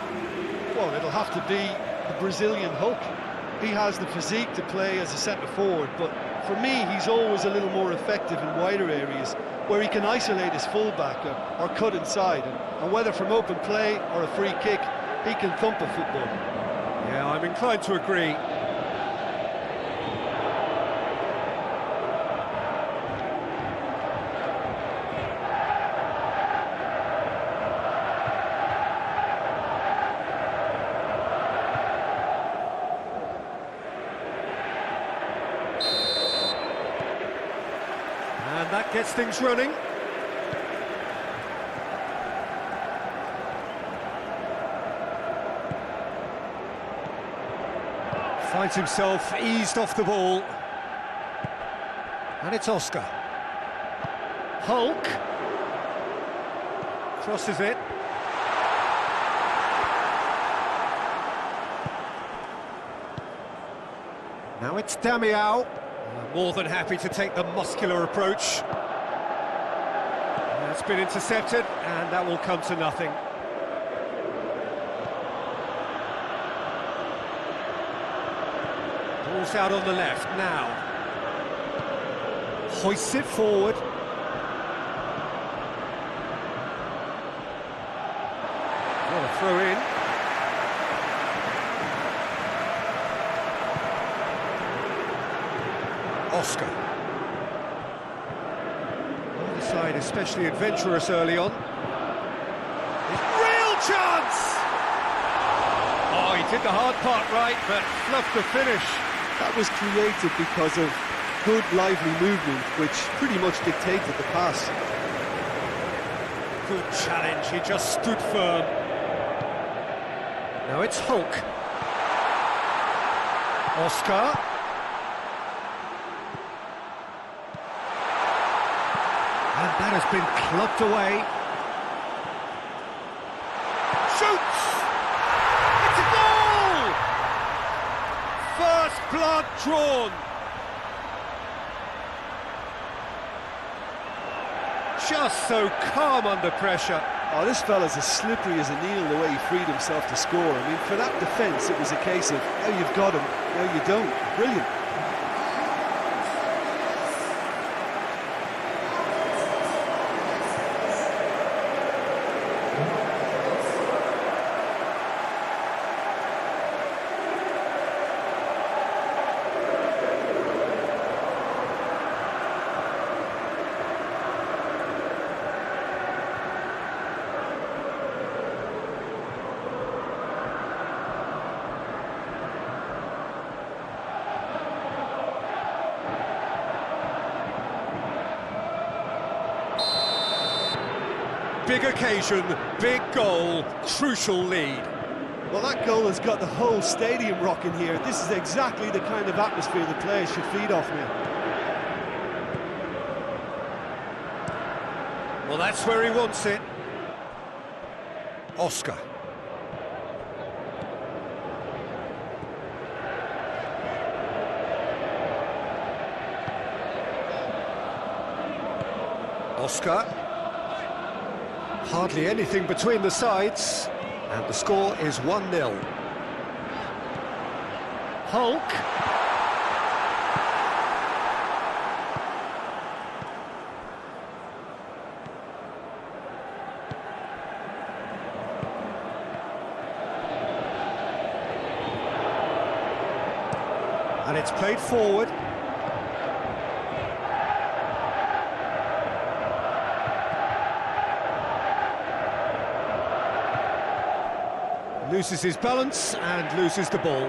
Well, it'll have to be the Brazilian Hulk. He has the physique to play as a centre-forward, but for me, he's always a little more effective in wider areas, where he can isolate his fullback or cut inside, and whether from open play or a free kick, he can thump a football. Yeah, I'm inclined to agree. And that gets things running. Finds himself eased off the ball. And it's Oscar. Hulk. Crosses it. Now it's Damiao. More than happy to take the muscular approach. That's been intercepted, and that will come to nothing. Ball's out on the left now. Hoists it forward. What a throw in. Oscar. Either side especially adventurous early on. Real chance! Oh, he did the hard part right, but fluffed the finish. That was created because of good, lively movement, which pretty much dictated the pass. Good challenge, he just stood firm. Now it's Hulk. Oscar. And that has been clubbed away. Shoots! It's a goal! First blood drawn. Just so calm under pressure. Oh, this fella's as slippery as a needle the way he freed himself to score. I mean, for that defence, it was a case of, now you've got him, now you don't. Brilliant. Big occasion, big goal, crucial lead. Well, that goal has got the whole stadium rocking here. This is exactly the kind of atmosphere the players should feed off now. Well, that's where he wants it. Oscar. Oscar. Hardly anything between the sides, and the score is 1-0. Hulk. And it's played forward. Loses his balance and loses the ball.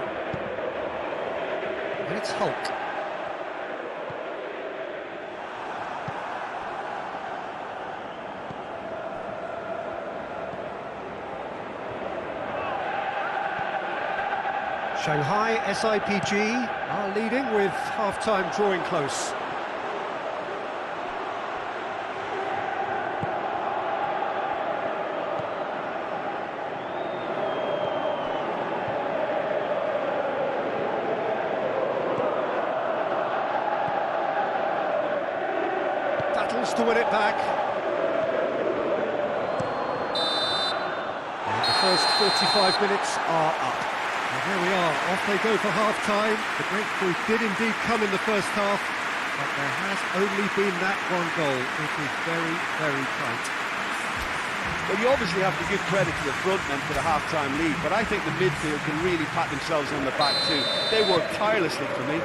And it's Hulk. Shanghai SIPG are leading with half-time drawing close. Battles to win it back. And the first 45 minutes are up. And here we are, off they go for half-time. The breakthrough did indeed come in the first half, but there has only been that one goal. It is very, very tight. Well, you obviously have to give credit to the front men for the half-time lead, but I think the midfield can really pat themselves on the back too. They work tirelessly for me.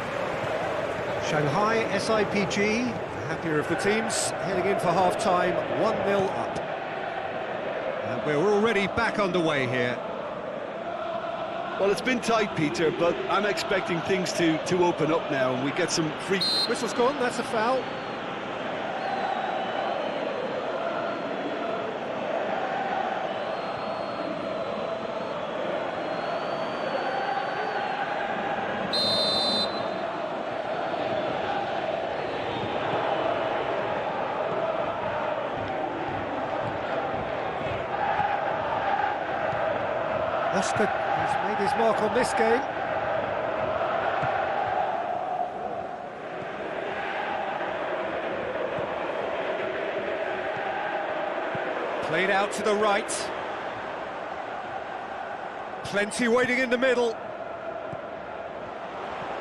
Shanghai SIPG, the happier of the teams, heading in for half-time, 1-0 up. And we're already back underway here. Well, it's been tight, Peter, but I'm expecting things to open up now and we get some free... Whistle's gone, that's a foul. Oscar has made his mark on this game. Played out to the right. Plenty waiting in the middle.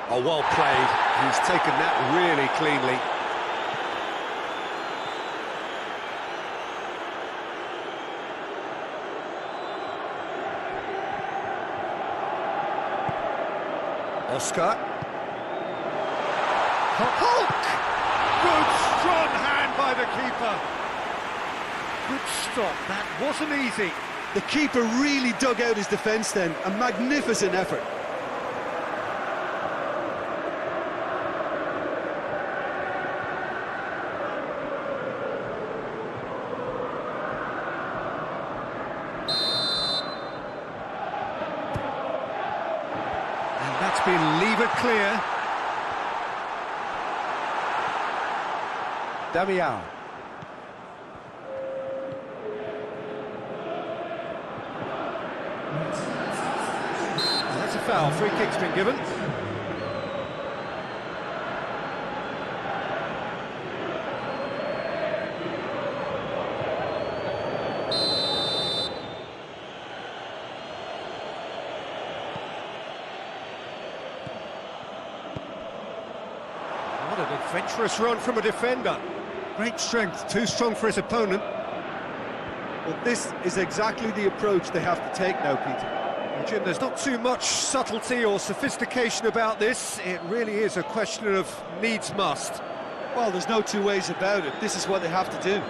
Oh, well played. He's taken that really cleanly. Oscar. Hulk! Good, strong hand by the keeper. Good stop, that wasn't easy. The keeper really dug out his defence then, a magnificent effort. That's been levered clear. Damiao. That's a foul. Free kick's been given. What an adventurous run from a defender. Great strength, too strong for his opponent. Well, this is exactly the approach they have to take now, Peter. Well, Jim, there's not too much subtlety or sophistication about this. It really is a question of needs must. Well, there's no two ways about it. This is what they have to do.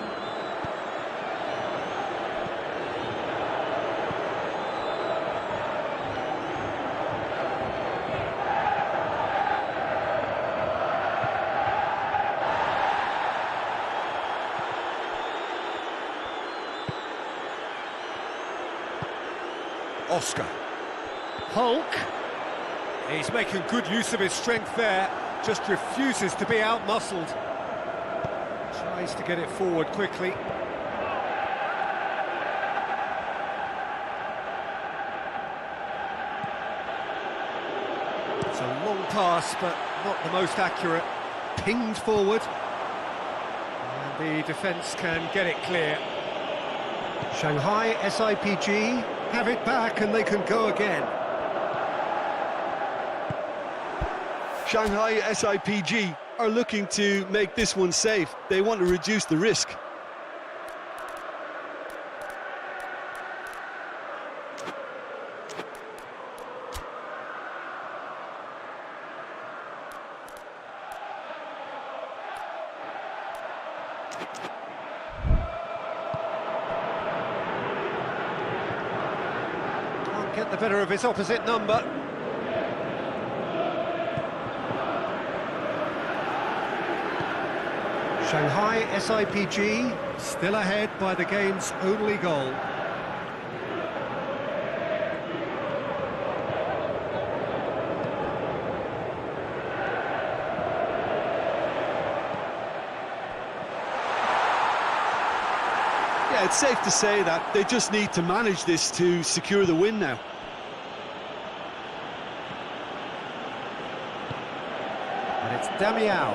Oscar. Hulk. He's making good use of his strength there, just refuses to be out-muscled. Tries to get it forward quickly. It's a long pass, but not the most accurate. Pinged forward. And the defence can get it clear. Shanghai SIPG have it back and they can go again. Shanghai SIPG are looking to make this one safe. They want to reduce the risk. better of his opposite number. Shanghai SIPG still ahead by the game's only goal. Yeah, it's safe to say that they just need to manage this to secure the win now. And it's Damiao.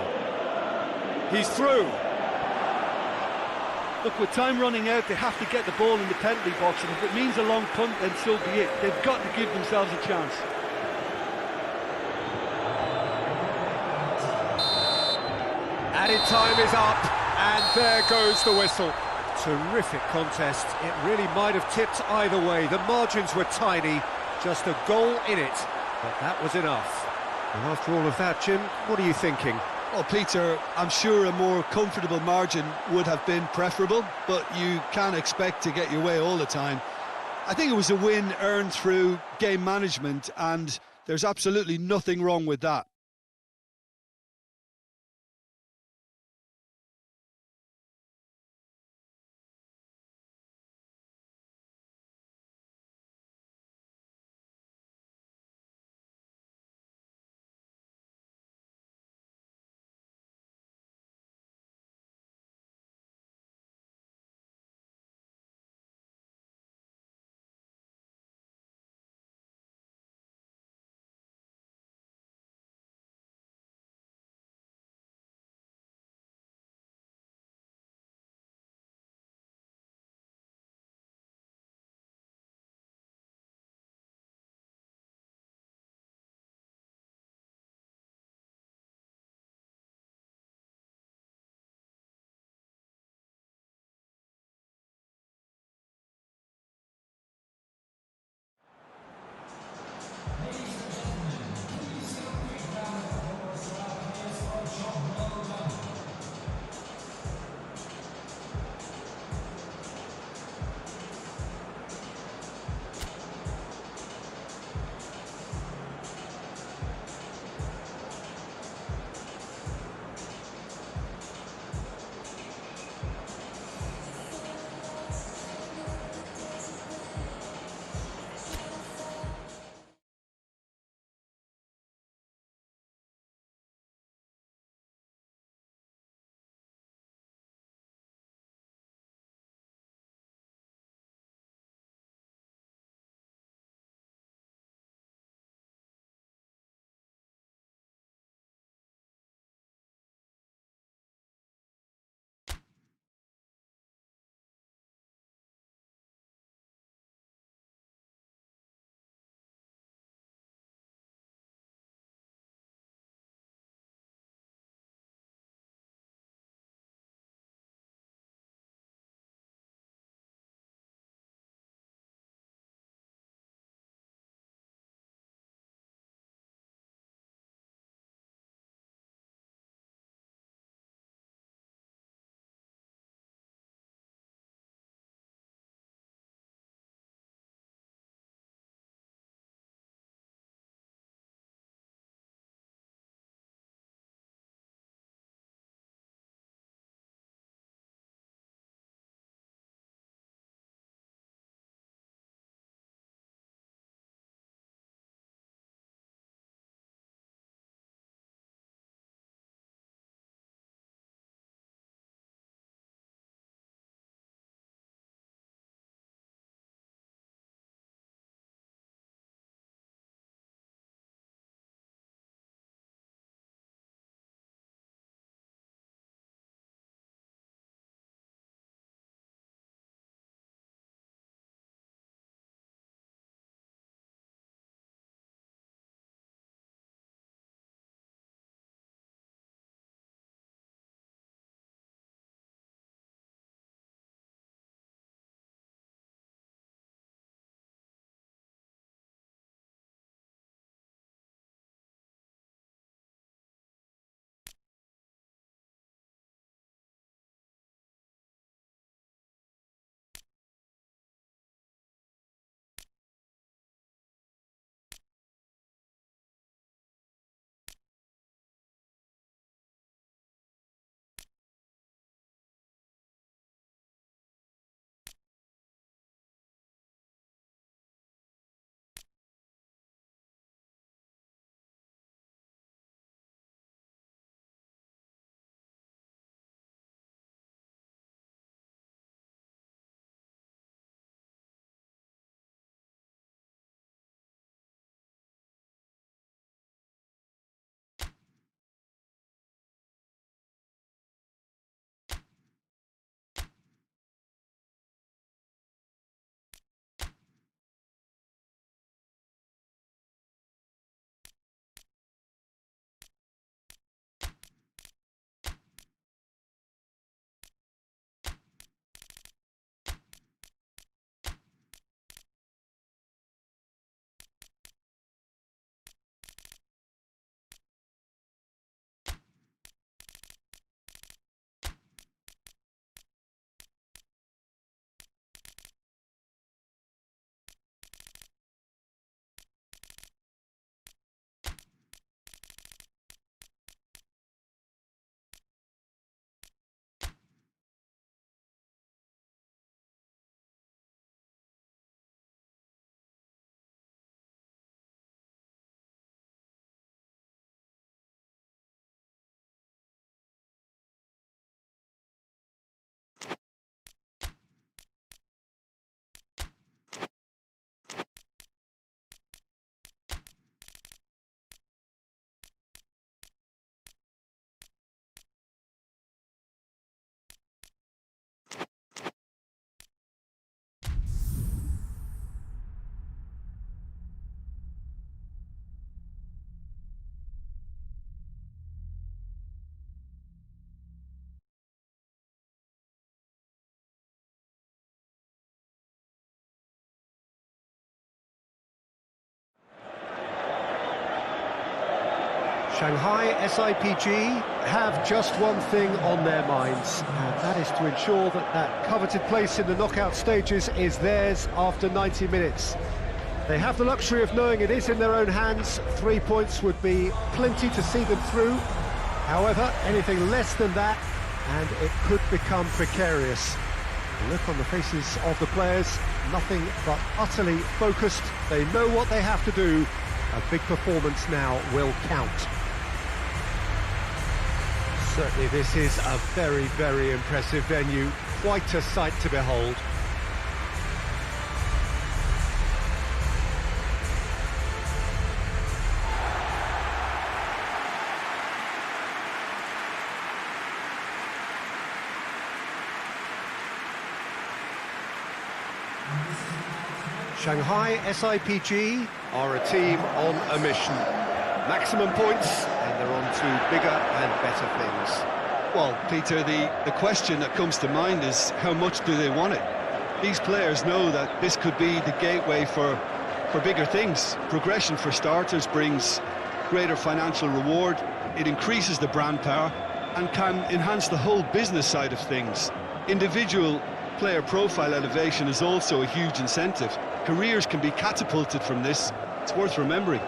He's through. Look, with time running out, they have to get the ball in the penalty box, and if it means a long punt, then so be it. They've got to give themselves a chance. Added time is up, and there goes the whistle. Terrific contest. It really might have tipped either way. The margins were tiny, just a goal in it, but that was enough. And after all of that, Jim, what are you thinking? Well, Peter, I'm sure a more comfortable margin would have been preferable, but you can't expect to get your way all the time. I think it was a win earned through game management, and there's absolutely nothing wrong with that. Shanghai SIPG have just one thing on their minds, and that is to ensure that that coveted place in the knockout stages is theirs after 90 minutes. They have the luxury of knowing it is in their own hands. 3 points would be plenty to see them through. However, anything less than that, and it could become precarious. The look on the faces of the players, nothing but utterly focused. They know what they have to do. A big performance now will count. Certainly this is a very, very impressive venue. Quite a sight to behold. Shanghai SIPG are a team on a mission. Maximum points, and they're on to bigger and better things. Well, Peter, the question that comes to mind is how much do they want it? These players know that this could be the gateway for bigger things. Progression, for starters, brings greater financial reward. It increases the brand power and can enhance the whole business side of things. Individual player profile elevation is also a huge incentive. Careers can be catapulted from this. It's worth remembering.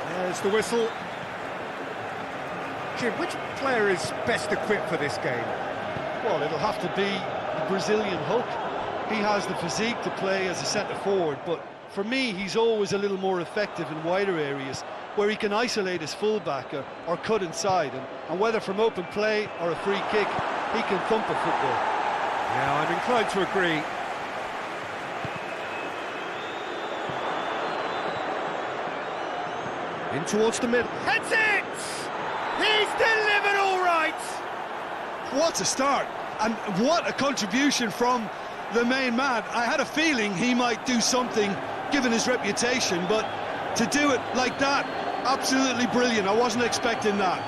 There's the whistle. Jim, which player is best equipped for this game? Well, it'll have to be the Brazilian Hulk. He has the physique to play as a centre-forward, but for me, he's always a little more effective in wider areas, where he can isolate his fullback or cut inside, and whether from open play or a free kick, he can thump a football. Yeah, I'm inclined to agree. In towards the middle. Heads it! He's delivered all right! What a start, and what a contribution from the main man. I had a feeling he might do something, given his reputation, but to do it like that, absolutely brilliant. I wasn't expecting that.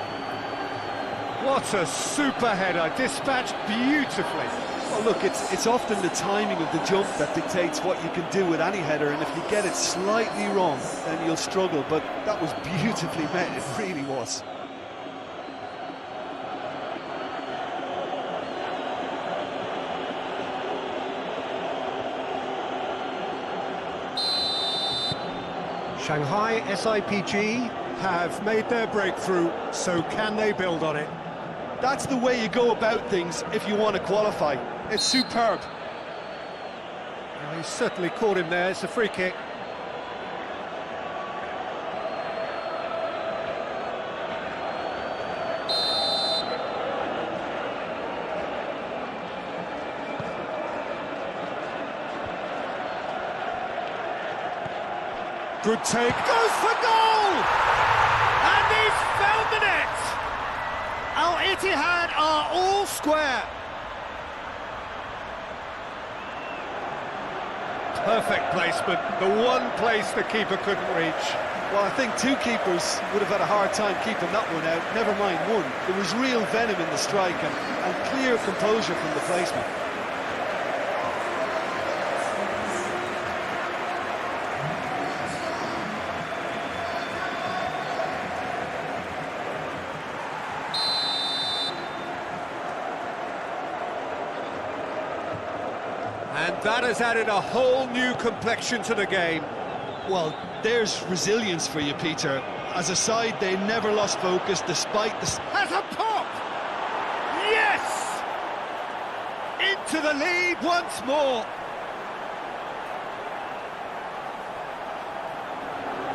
What a super header, dispatched beautifully. Well, look, it's often the timing of the jump that dictates what you can do with any header, and if you get it slightly wrong, then you'll struggle, but that was beautifully met, it really was. Shanghai SIPG have made their breakthrough, so can they build on it? That's the way you go about things if you want to qualify. It's superb. He certainly caught him there. It's a free kick. Good take. Goes for goal! And he's found the net! Al-Ittihad are all square. Perfect placement. The one place the keeper couldn't reach. Well, I think two keepers would have had a hard time keeping that one out, never mind one. There was real venom in the strike and clear composure from the placement. And that has added a whole new complexion to the game. Well, there's resilience for you, Peter. As a side, they never lost focus despite the... Has a pop! Yes! Into the lead once more.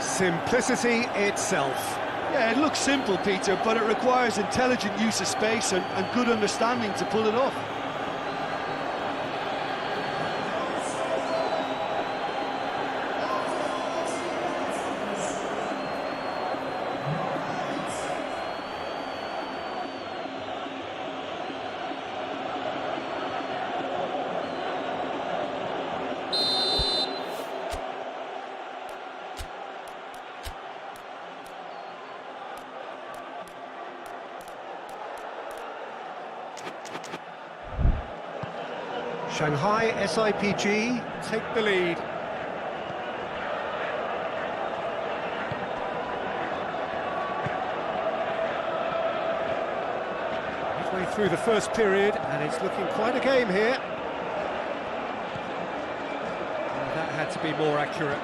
Simplicity itself. Yeah, it looks simple, Peter, but it requires intelligent use of space and good understanding to pull it off. Shanghai SIPG take the lead. through the first period, and it's looking quite a game here. That had to be more accurate.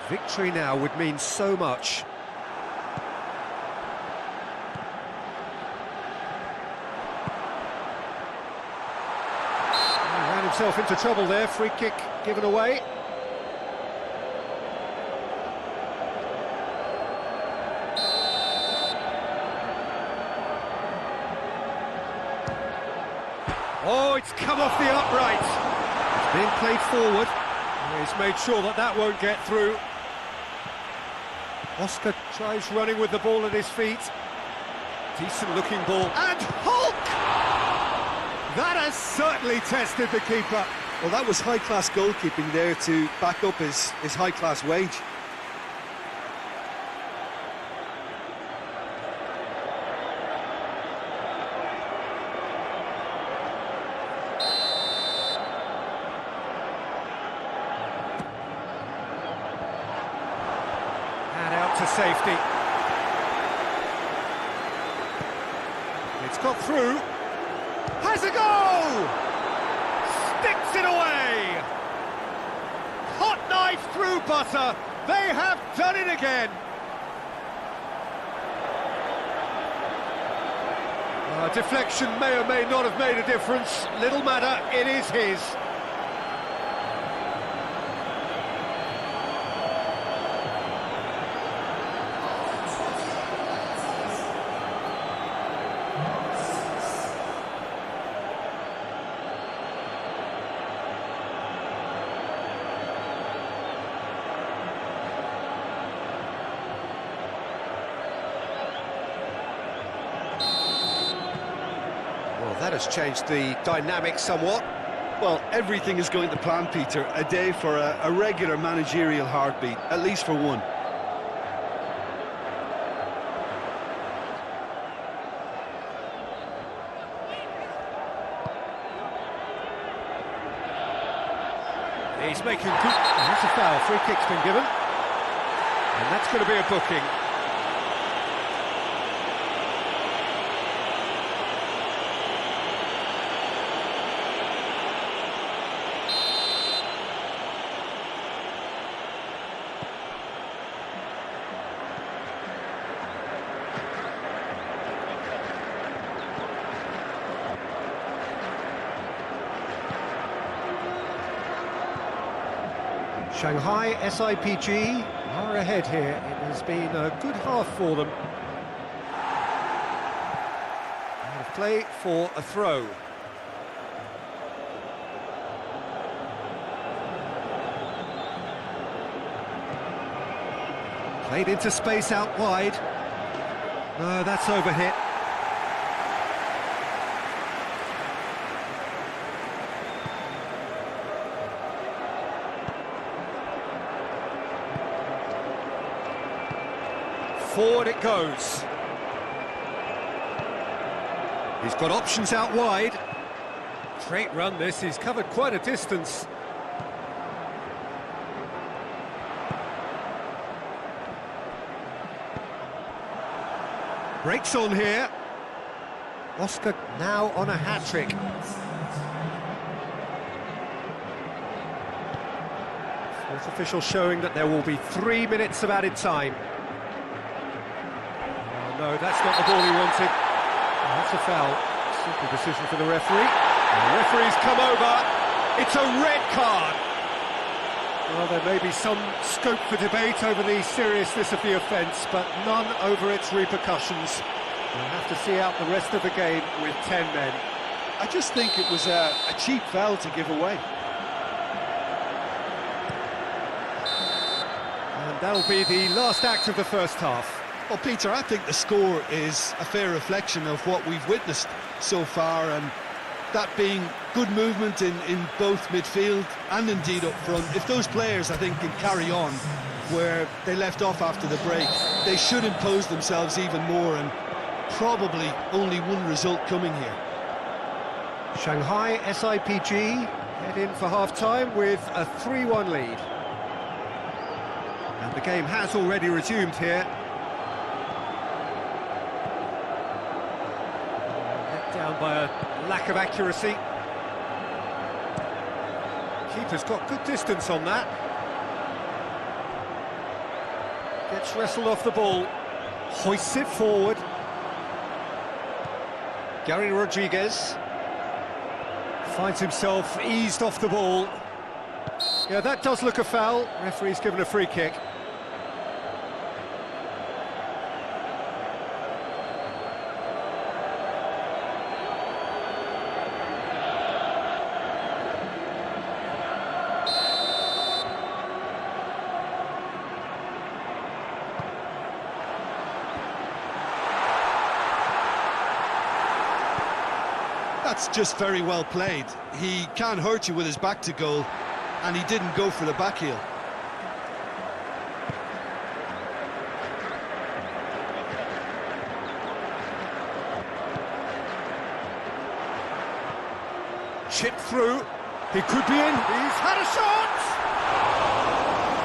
Victory now would mean so much. He ran himself into trouble there, free kick given away. Oh, it's come off the upright. It's being played forward. He's made sure that that won't get through. Oscar tries running with the ball at his feet. Decent looking ball. And Hulk! That has certainly tested the keeper. Well, that was high-class goalkeeping there to back up his high-class wage. To safety. It's got through. Has a goal! Sticks it away! Hot knife through butter. They have done it again. Deflection may or may not have made a difference. Little matter, it is his. That has changed the dynamic somewhat. Well, everything is going to plan, Peter. A day for a regular managerial heartbeat, at least for one. He's making good... That's a foul. Free kick's been given. And that's going to be a booking. Shanghai SIPG are ahead here. It has been a good half for them. Out of play for a throw. Played into space out wide. No, that's overhit. Forward it goes. He's got options out wide. Great run this, he's covered quite a distance. Breaks on here. Oscar now on a hat-trick. Fourth official showing that there will be 3 minutes of added time. No, that's not the ball he wanted. That's a foul. Simple decision for the referee. The referee's come over. It's a red card. Well, there may be some scope for debate over the seriousness of the offence, but none over its repercussions. We'll have to see out the rest of the game with 10 men. I just think it was a cheap foul to give away. And that'll be the last act of the first half. Well, Peter, I think the score is a fair reflection of what we've witnessed so far, and that being good movement in both midfield and indeed up front. If those players, I think, can carry on where they left off after the break, they should impose themselves even more, and probably only one result coming here. Shanghai SIPG head in for half-time with a 3-1 lead. And the game has already resumed here. Let down by a lack of accuracy. Keeper's got good distance on that. Gets wrestled off the ball. Hoists it forward. Gary Rodriguez finds himself eased off the ball. Yeah, that does look a foul. Referee's given a free kick. That's just very well played. He can't hurt you with his back to goal, and he didn't go for the back heel. Chip through. He could be in. He's had a shot!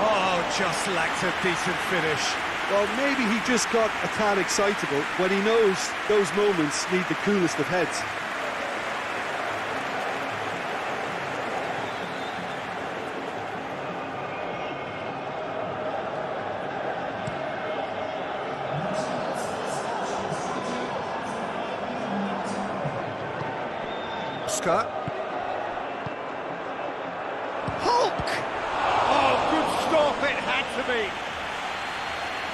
Oh, just lacked a decent finish. Well, maybe he just got a tad excitable when he knows those moments need the coolest of heads. Hulk! Oh, good stop, it had to be.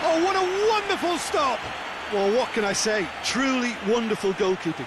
Oh, what a wonderful stop! Well, what can I say? Truly wonderful goalkeeping.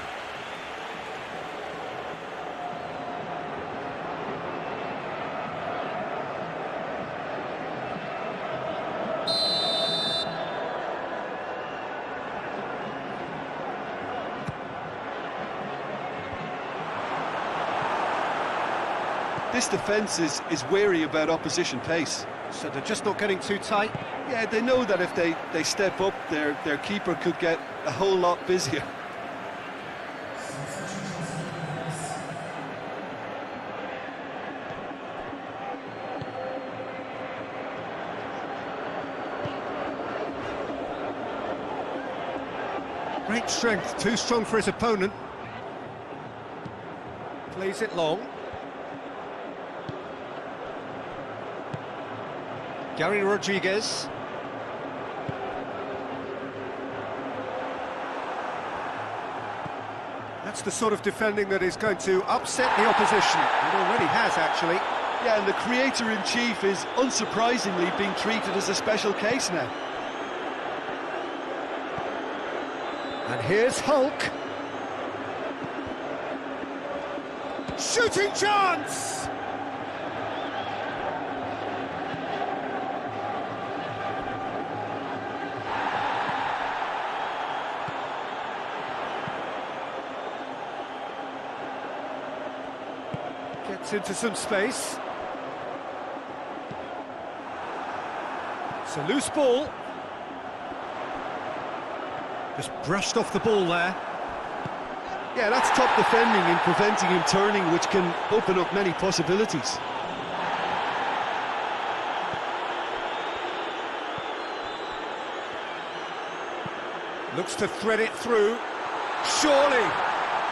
This defence is wary about opposition pace. So they're just not getting too tight. Yeah, they know that if they step up, their keeper could get a whole lot busier. Great strength, too strong for his opponent. Plays it long. Gary Rodriguez. That's the sort of defending that is going to upset the opposition. It already has, actually. Yeah, and the creator-in-chief is unsurprisingly being treated as a special case now. And here's Hulk. Shooting chance! Gets into some space. It's a loose ball. Just brushed off the ball there. Yeah, that's top defending and preventing him turning, which can open up many possibilities. Looks to thread it through. Surely!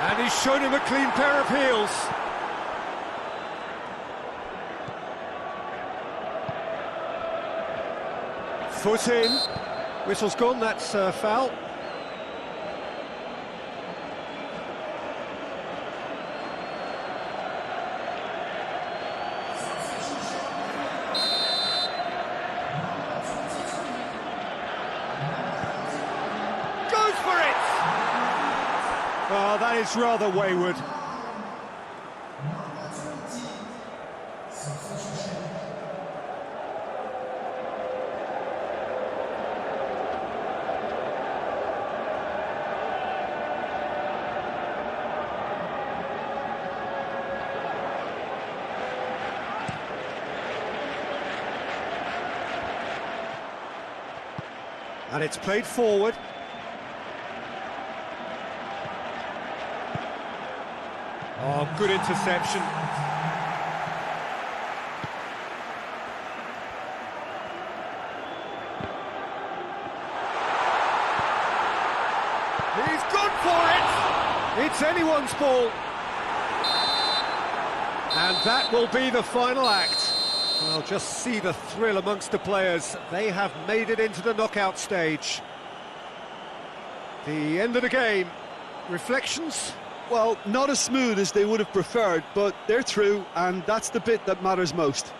And he's shown him a clean pair of heels. Foot in. Whistle's gone, that's a foul. Goes for it! Oh, that is rather wayward. And it's played forward. Oh, good interception. It's anyone's ball. And that will be the final act. Well, just see the thrill amongst the players. They have made it into the knockout stage. The end of the game. Reflections? Well, not as smooth as they would have preferred, but they're through, and that's the bit that matters most.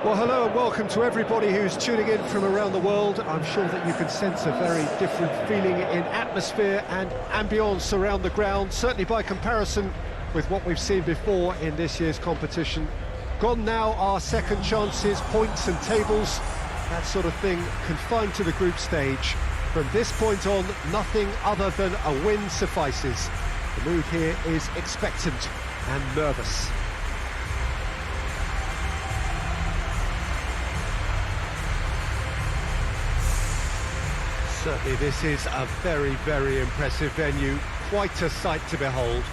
Well, hello and welcome to everybody who's tuning in from around the world. I'm sure that you can sense a very different feeling in atmosphere and ambience around the ground, certainly by comparison with what we've seen before in this year's competition. Gone now are second chances, points and tables, that sort of thing confined to the group stage. From this point on, nothing other than a win suffices. The mood here is expectant and nervous. Certainly this is a very, very impressive venue. Quite a sight to behold.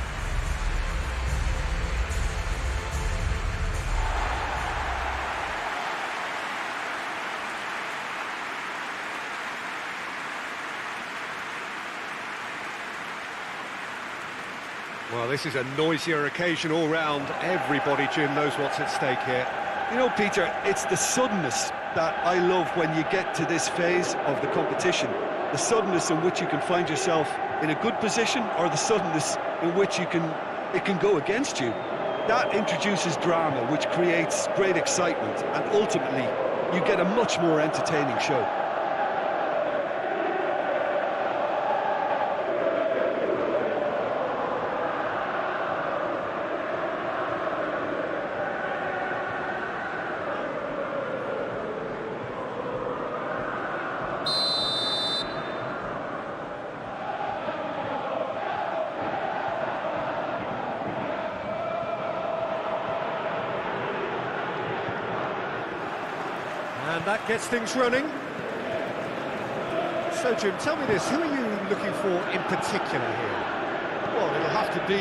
Well, this is a noisier occasion all round. Everybody, Jim, knows what's at stake here. You know, Peter, it's the suddenness that I love when you get to this phase of the competition. The suddenness in which you can find yourself in a good position, or the suddenness in which it can go against you. That introduces drama, which creates great excitement, and ultimately you get a much more entertaining show. And that gets things running. So, Jim, tell me this, who are you looking for in particular here? Well, it'll have to be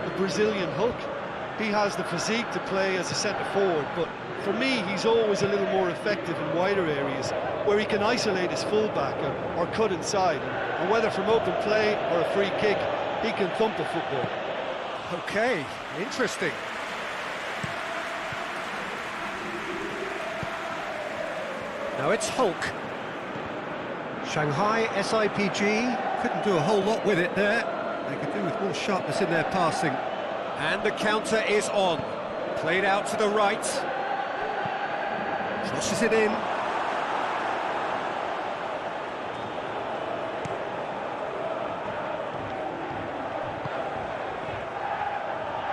the Brazilian Hulk. He has the physique to play as a centre-forward, but for me, he's always a little more effective in wider areas, where he can isolate his fullback or cut inside. And whether from open play or a free kick, he can thump a football. Okay, interesting. Now it's Hulk. Shanghai SIPG couldn't do a whole lot with it there. They could do with more sharpness in their passing. And the counter is on. Played out to the right. Crosses it in.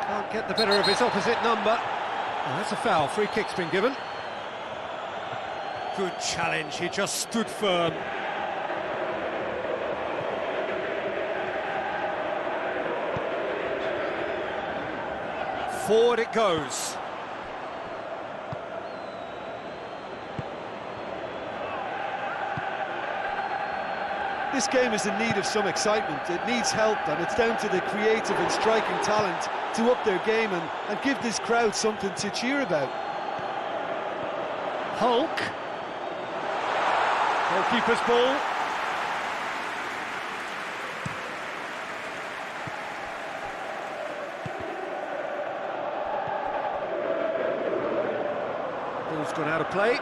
Can't get the better of his opposite number. Oh, that's a foul. Free kick's been given. Good challenge, he just stood firm. Forward it goes. This game is in need of some excitement. It needs help, and it's down to the creative and striking talent to up their game and give this crowd something to cheer about. Hulk. Goalkeeper's ball. Ball's gone out of play.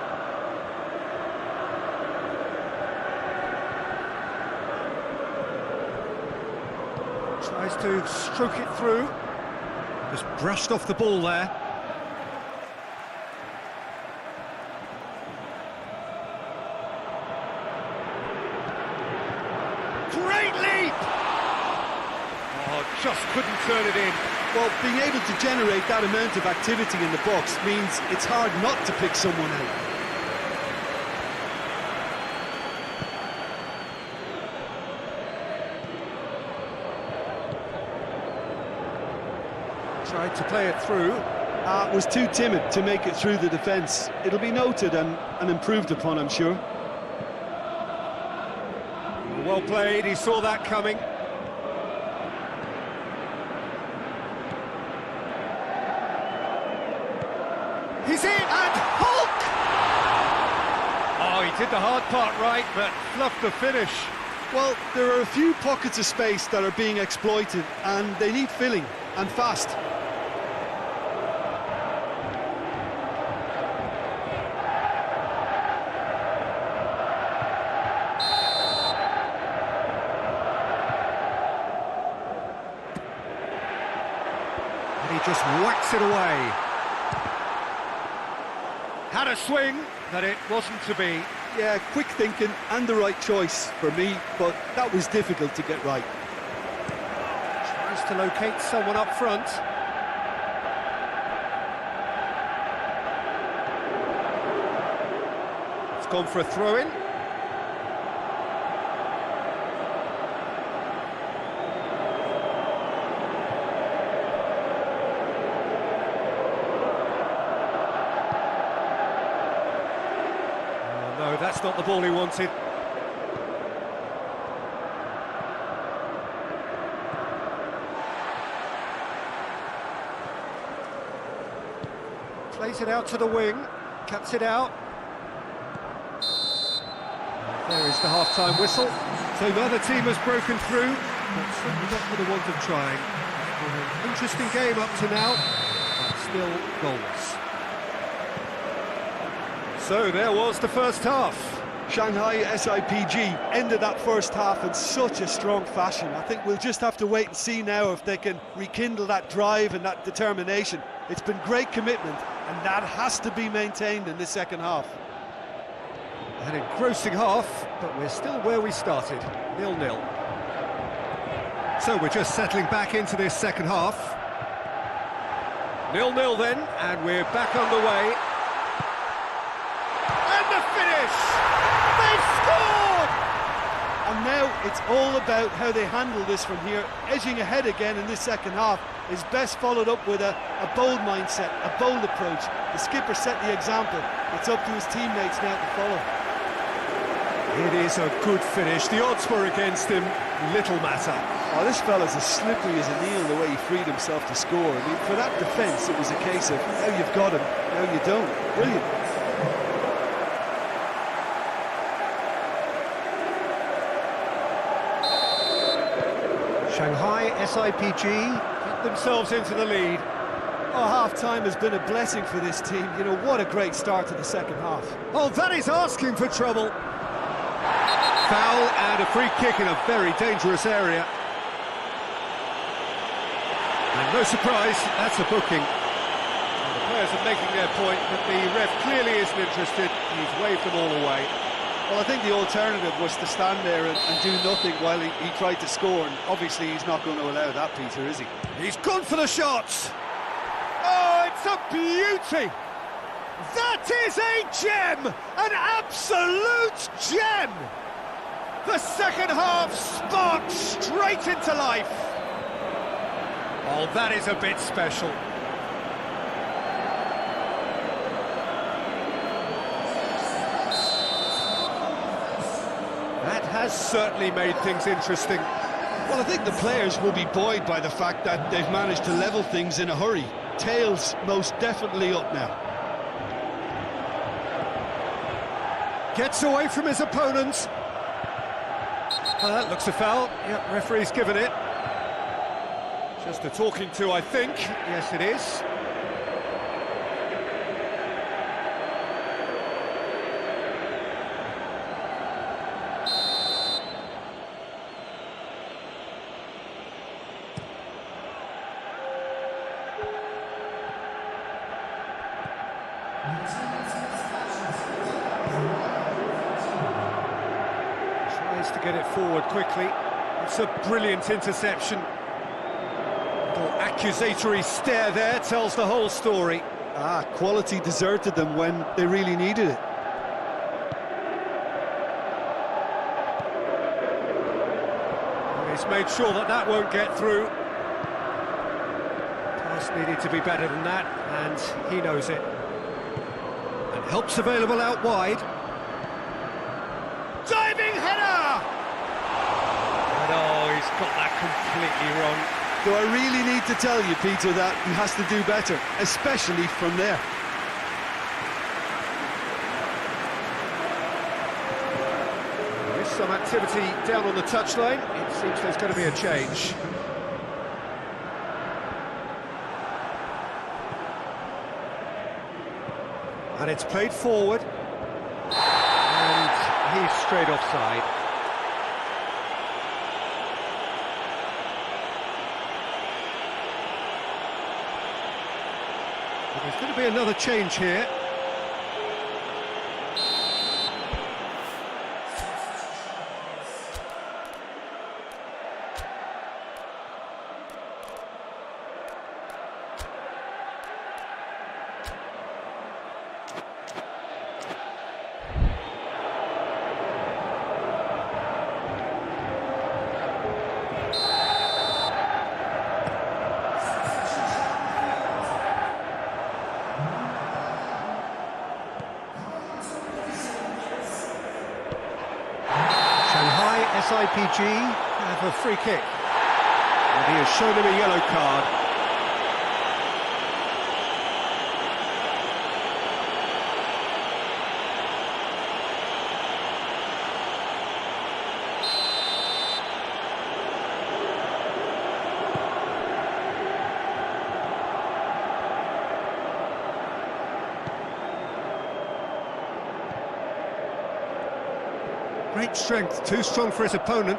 Tries to stroke it through. Just brushed off the ball there. Great leap! Oh, just couldn't turn it in. Well, being able to generate that amount of activity in the box means it's hard not to pick someone out. Tried to play it through. Was too timid to make it through the defence. It'll be noted and improved upon, I'm sure. Well played, he saw that coming. He's in, and Hulk! Oh, he did the hard part right, but fluffed the finish. Well, there are a few pockets of space that are being exploited, and they need filling, and fast. And he just whacks it away. Had a swing, but it wasn't to be. Yeah, quick thinking and the right choice for me, but that was difficult to get right. Tries to locate someone up front. It's gone for a throw-in. No, that's not the ball he wanted. Plays it out to the wing, cuts it out. There is the half-time whistle. So neither team has broken through, but certainly not for the want of trying. An interesting game up to now, but still goals. So there was the first half. Shanghai SIPG ended that first half in such a strong fashion. I think we'll just have to wait and see now if they can rekindle that drive and that determination. It's been great commitment, and that has to be maintained in this second half. An engrossing half, but we're still where we started, 0-0. So we're just settling back into this second half. 0-0 then, and we're back underway. And the finish! They've scored! And now it's all about how they handle this from here. Edging ahead again in this second half is best followed up with a bold mindset, a bold approach. The skipper set the example. It's up to his teammates now to follow. It is a good finish. The odds were against him, little matter. Oh, this fella's as slippery as an eel the way he freed himself to score. I mean, for that defence, it was a case of now you've got him, now you don't. Brilliant. Shanghai SIPG get themselves into the lead. Oh, half-time has been a blessing for this team. You know, what a great start to the second half. Oh, that is asking for trouble. Foul and a free kick in a very dangerous area. And no surprise, that's a booking. The players are making their point, but the ref clearly isn't interested. He's waved them all away. Well, I think the alternative was to stand there and do nothing while he tried to score, and obviously he's not going to allow that, Peter, is he? He's gone for the shots. Oh, it's a beauty! That is a gem! An absolute gem! The second half sparked straight into life. Oh, that is a bit special. That has certainly made things interesting. Well, I think the players will be buoyed by the fact that they've managed to level things in a hurry. Tails most definitely up now. Gets away from his opponent. That looks a foul. Yep, referee's given it. Just a talking to, I think. Yes, it is. Tries to get it forward quickly. It's a brilliant interception. Little accusatory stare there tells the whole story. Ah, quality deserted them when they really needed it. He's made sure that that won't get through. Pass needed to be better than that, and he knows it. And help's available out wide. Diving header! And oh, he's got that completely wrong. Do I really need to tell you, Peter, that he has to do better, especially from there? There is some activity down on the touchline. It seems there's going to be a change. And it's played forward. And he's straight offside. There's going to be another change here. SIPG have a free kick. And he has shown him a yellow card. Great strength, too strong for his opponent.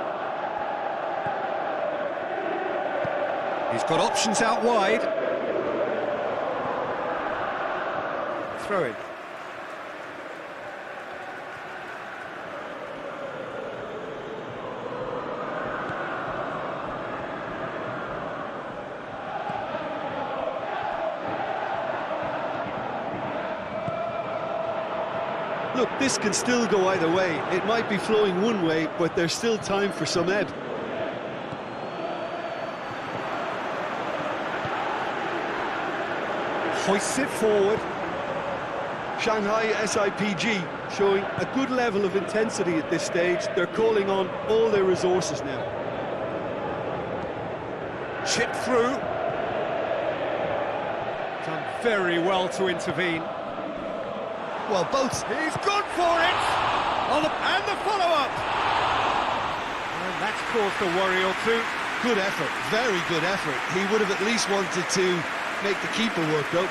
He's got options out wide. Throw in. Look, this can still go either way. It might be flowing one way, but there's still time for some ebb. Hoists it forward. Shanghai SIPG showing a good level of intensity at this stage. They're calling on all their resources now. Chip through. Done very well to intervene. Well, both. He's gone for it! And the follow-up! And that's caused a worry or two. Good effort, very good effort. He would have at least wanted to make the keeper work, though.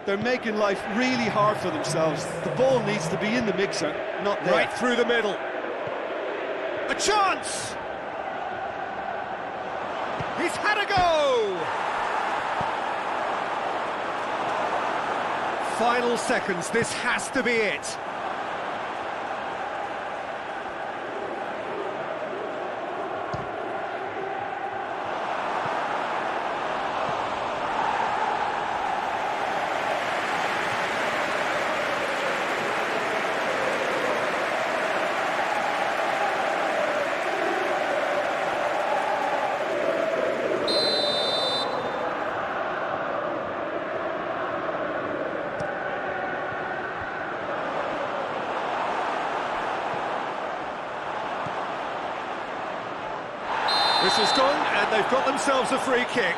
They're making life really hard for themselves. The ball needs to be in the mixer, not there. Right through the middle. A chance! He's had a go! Final seconds, this has to be it. This has gone, and they've got themselves a free kick.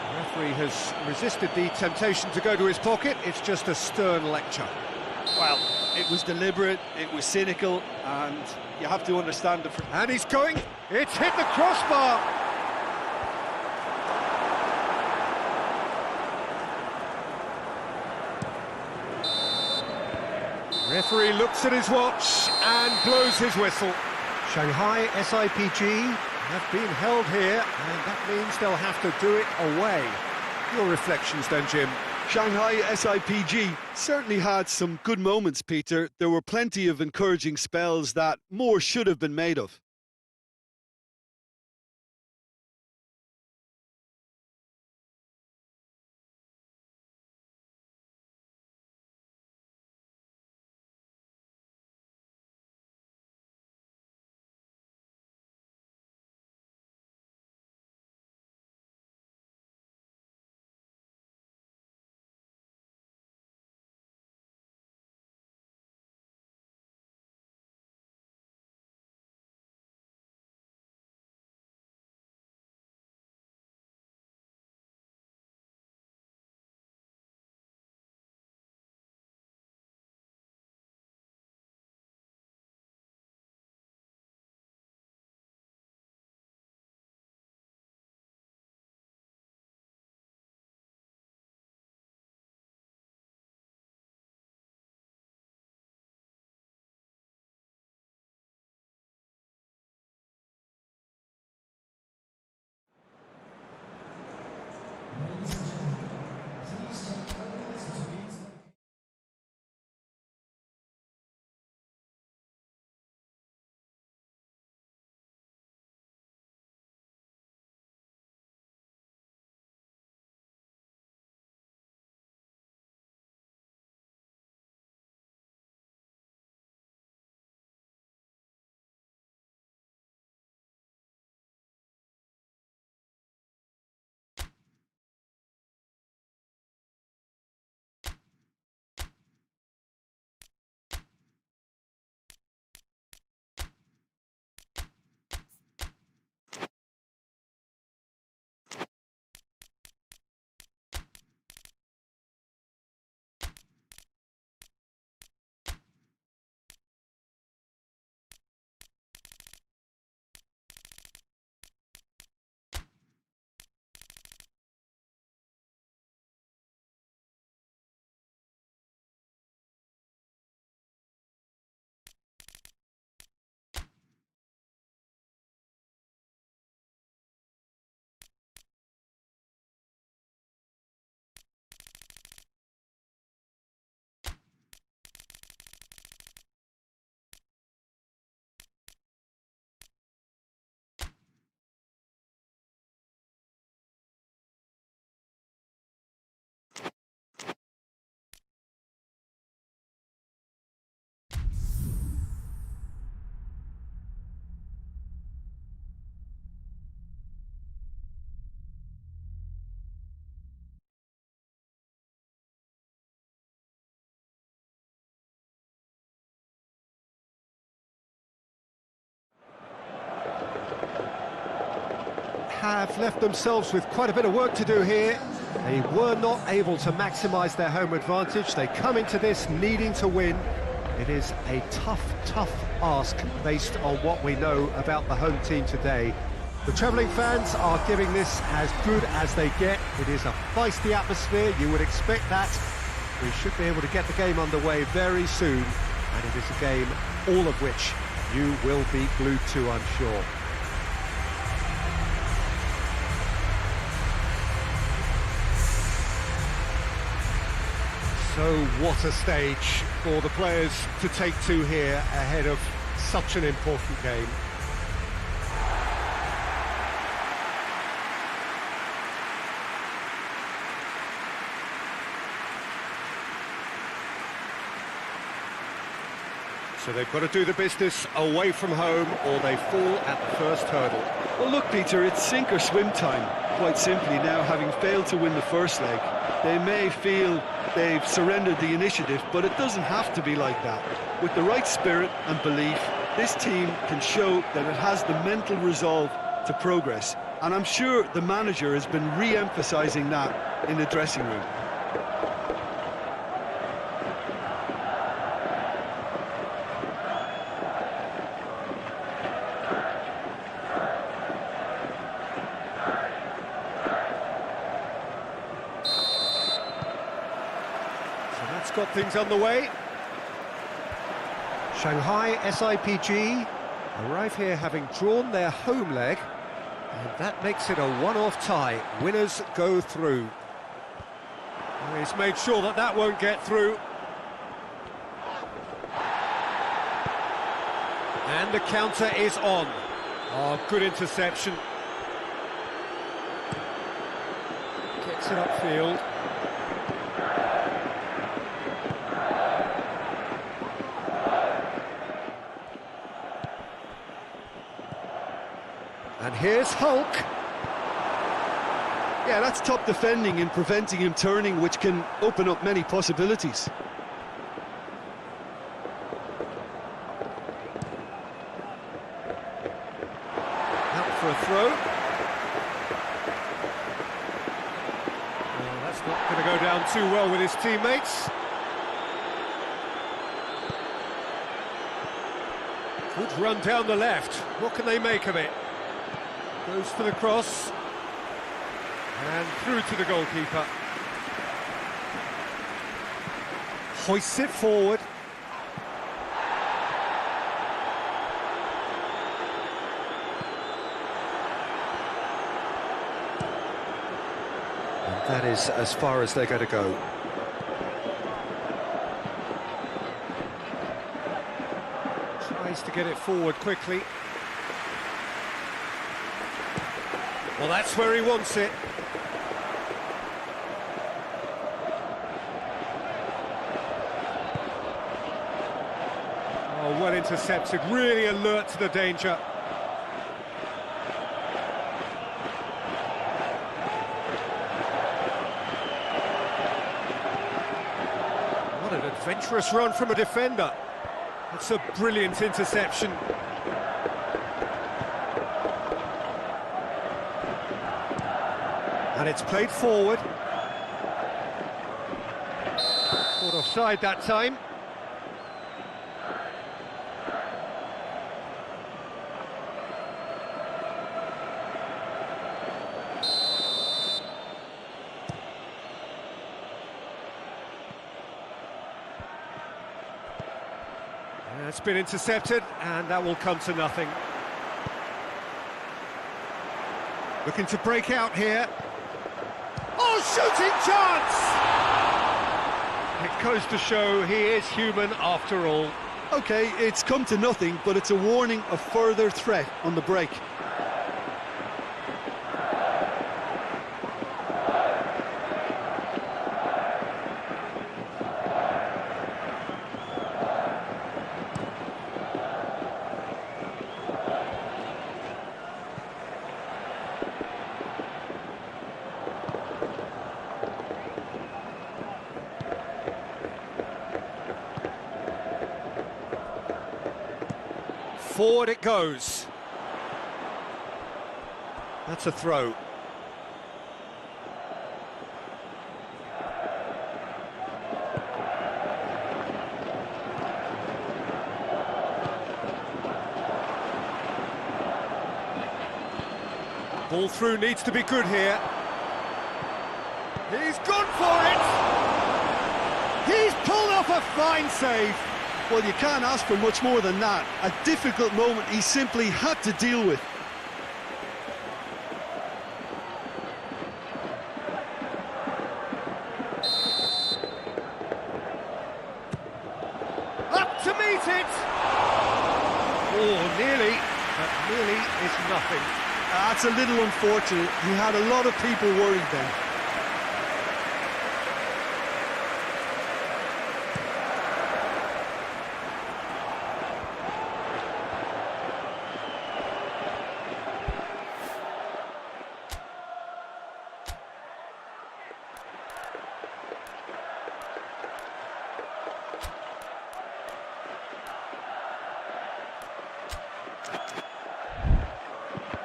The referee has resisted the temptation to go to his pocket. It's just a stern lecture. Well, it was deliberate, it was cynical, and you have to understand the... And he's going. It's hit the crossbar. Referee looks at his watch and blows his whistle. Shanghai SIPG have been held here, and that means they'll have to do it away. Your reflections then, Jim? Shanghai SIPG certainly had some good moments, Peter. There were plenty of encouraging spells that more should have been made of. have left themselves with quite a bit of work to do here. They were not able to maximise their home advantage. They come into this needing to win. It is a tough ask based on what we know about the home team today. The travelling fans are giving this as good as they get. It is a feisty atmosphere, you would expect that. We should be able to get the game underway very soon, and it is a game all of which you will be glued to, I'm sure. So what a stage for the players to take to here ahead of such an important game. So they've got to do the business away from home or they fall at the first hurdle. Well, look, Peter, it's sink or swim time. Quite simply now, having failed to win the first leg, they may feel they've surrendered the initiative, but it doesn't have to be like that. With the right spirit and belief, this team can show that it has the mental resolve to progress. And I'm sure the manager has been re-emphasising that in the dressing room. Got things on the way. Shanghai SIPG arrive here having drawn their home leg, and that makes it a one-off tie. Winners go through. He's made sure that that won't get through. And the counter is on. Oh, good interception. Gets it upfield. And here's Hulk. Yeah, that's top defending and preventing him turning, which can open up many possibilities. Out for a throw. Well, that's not going to go down too well with his teammates. Good run down the left. What can they make of it? Goes for the cross. And through to the goalkeeper. Hoists it forward. And that is as far as they're going to go. Tries to get it forward quickly. Well, that's where he wants it. Oh, well intercepted, really alert to the danger. What an adventurous run from a defender. That's a brilliant interception. And it's played forward. Caught offside that time. It's been intercepted, and that will come to nothing. Looking to break out here. Oh, shooting chance! It goes to show he is human after all. OK, it's come to nothing, but it's a warning of further threat on the break. Forward it goes. That's a throw. Ball through needs to be good here. He's gone for it! He's pulled off a fine save. Well, you can't ask for much more than that. A difficult moment he simply had to deal with. Up to meet it! Oh, nearly, but nearly is nothing. That's a little unfortunate. He had a lot of people worried then.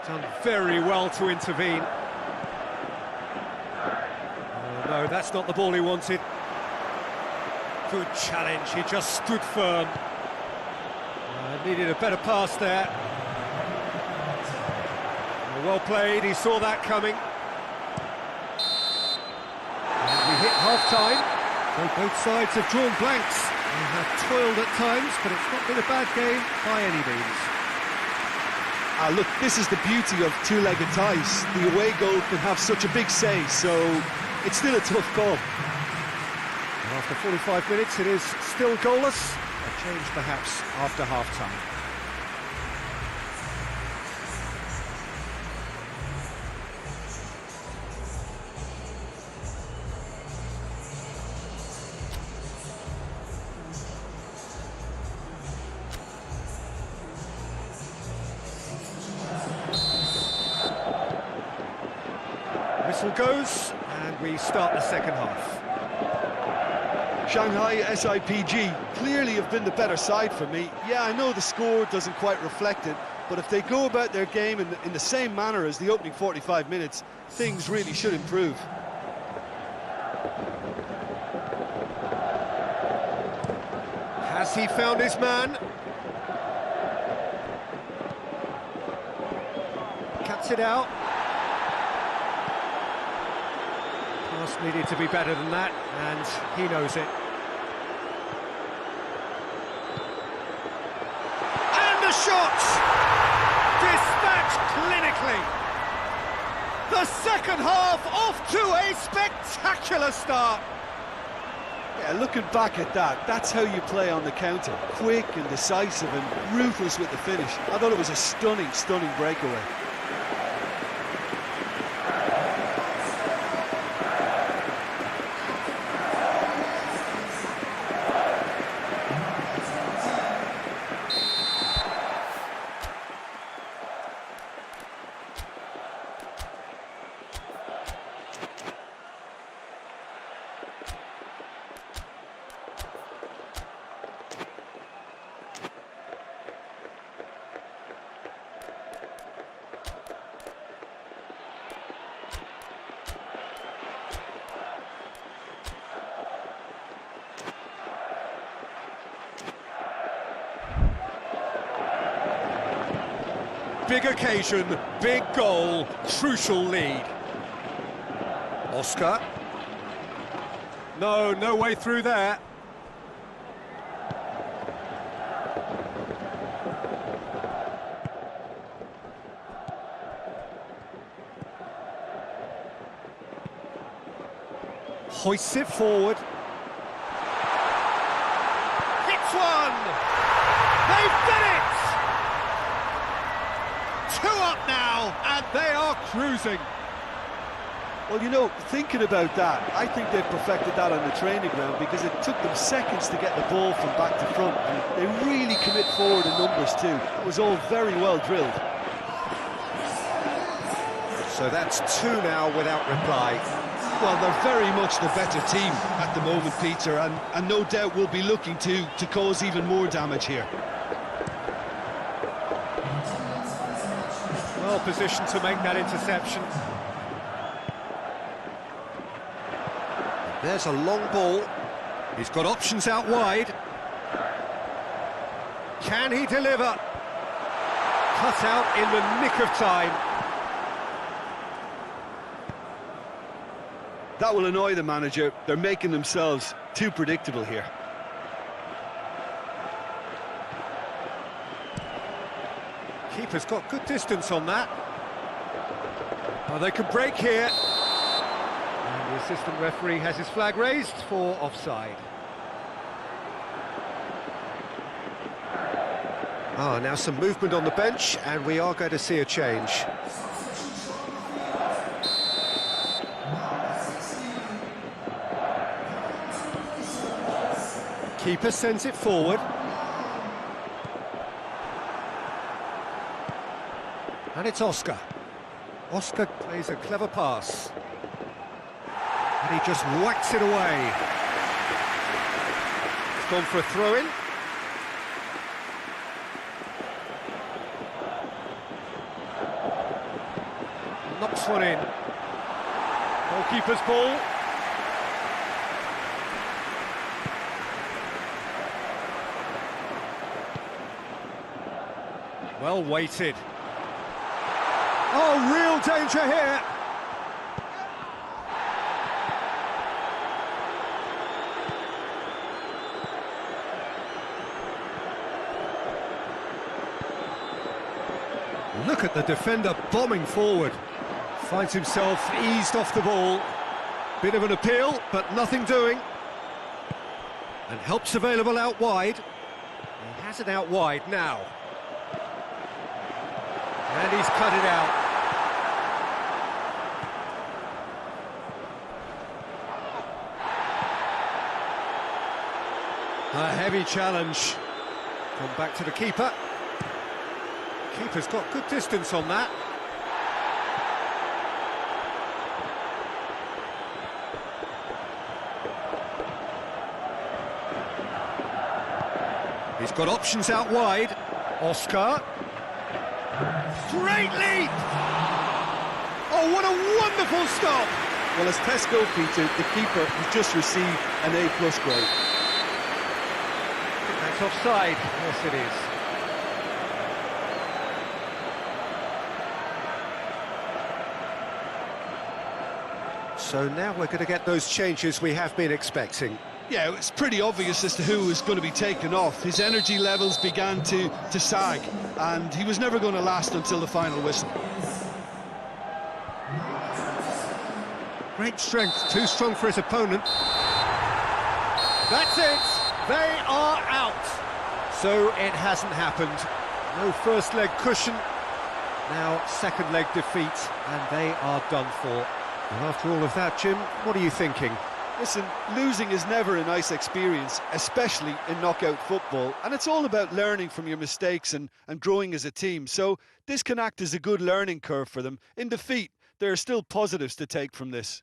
Done very well to intervene. Oh, no, that's not the ball he wanted. Good challenge, he just stood firm. Needed a better pass there. Well played, he saw that coming. And we hit half-time. So both sides have drawn blanks. They have toiled at times, but it's not been a bad game by any means. Look, this is the beauty of two-legged ties. The away goal can have such a big say, so it's still a tough call. After 45 minutes, it is still goalless. A change, perhaps, after half-time. Whistle goes, and we start the second half. Shanghai SIPG clearly have been the better side for me. Yeah, I know the score doesn't quite reflect it, but if they go about their game in the same manner as the opening 45 minutes, things really should improve. Has he found his man? Cuts it out. Pass needed to be better than that, and he knows it. And the shot! Dispatched clinically! The second half off to a spectacular start! Yeah, looking back at that, that's how you play on the counter. Quick and decisive and ruthless with the finish. I thought it was a stunning, stunning breakaway. Big occasion, big goal, crucial lead. Oscar. No way through there. Hoists it forward. Hits one! They've done it! 2 up now, and they are cruising. Well, you know, thinking about that, I think they've perfected that on the training ground because it took them seconds to get the ball from back to front. And they really commit forward in numbers too. It was all very well drilled. So that's 2 now without reply. Well, they're very much the better team at the moment, Peter, and no doubt will be looking to cause even more damage here. Well positioned to make that interception. There's a long ball. He's got options out wide. Can he deliver? Cut out in the nick of time. That will annoy the manager. They're making themselves too predictable here. Keeper's got good distance on that. Oh, they could break here. And the assistant referee has his flag raised for offside. Ah, now some movement on the bench, and we are going to see a change. Keeper sends it forward. And it's Oscar. Oscar plays a clever pass. And he just whacks it away. It's gone for a throw-in. Knocks one in. Goalkeeper's ball. Well weighted. Oh, real danger here. Look at the defender bombing forward. Finds himself eased off the ball. Bit of an appeal, but nothing doing. And help's available out wide. He has it out wide now. And he's cut it out. A heavy challenge. Come back to the keeper. Keeper's got good distance on that. He's got options out wide. Oscar. Great leap! Oh, what a wonderful stop! Well, as test goalkeeper, the keeper has just received an A+ grade. That's offside. Yes, it is. So now we're going to get those changes we have been expecting. Yeah, it's pretty obvious as to who was going to be taken off. His energy levels began to sag, and he was never going to last until the final whistle. Great strength, too strong for his opponent. That's it! They are out! So it hasn't happened. No first leg cushion, now second leg defeat, and they are done for. And after all of that, Jim, what are you thinking? Listen, losing is never a nice experience, especially in knockout football, and it's all about learning from your mistakes and growing as a team. So this can act as a good learning curve for them. In defeat, there are still positives to take from this.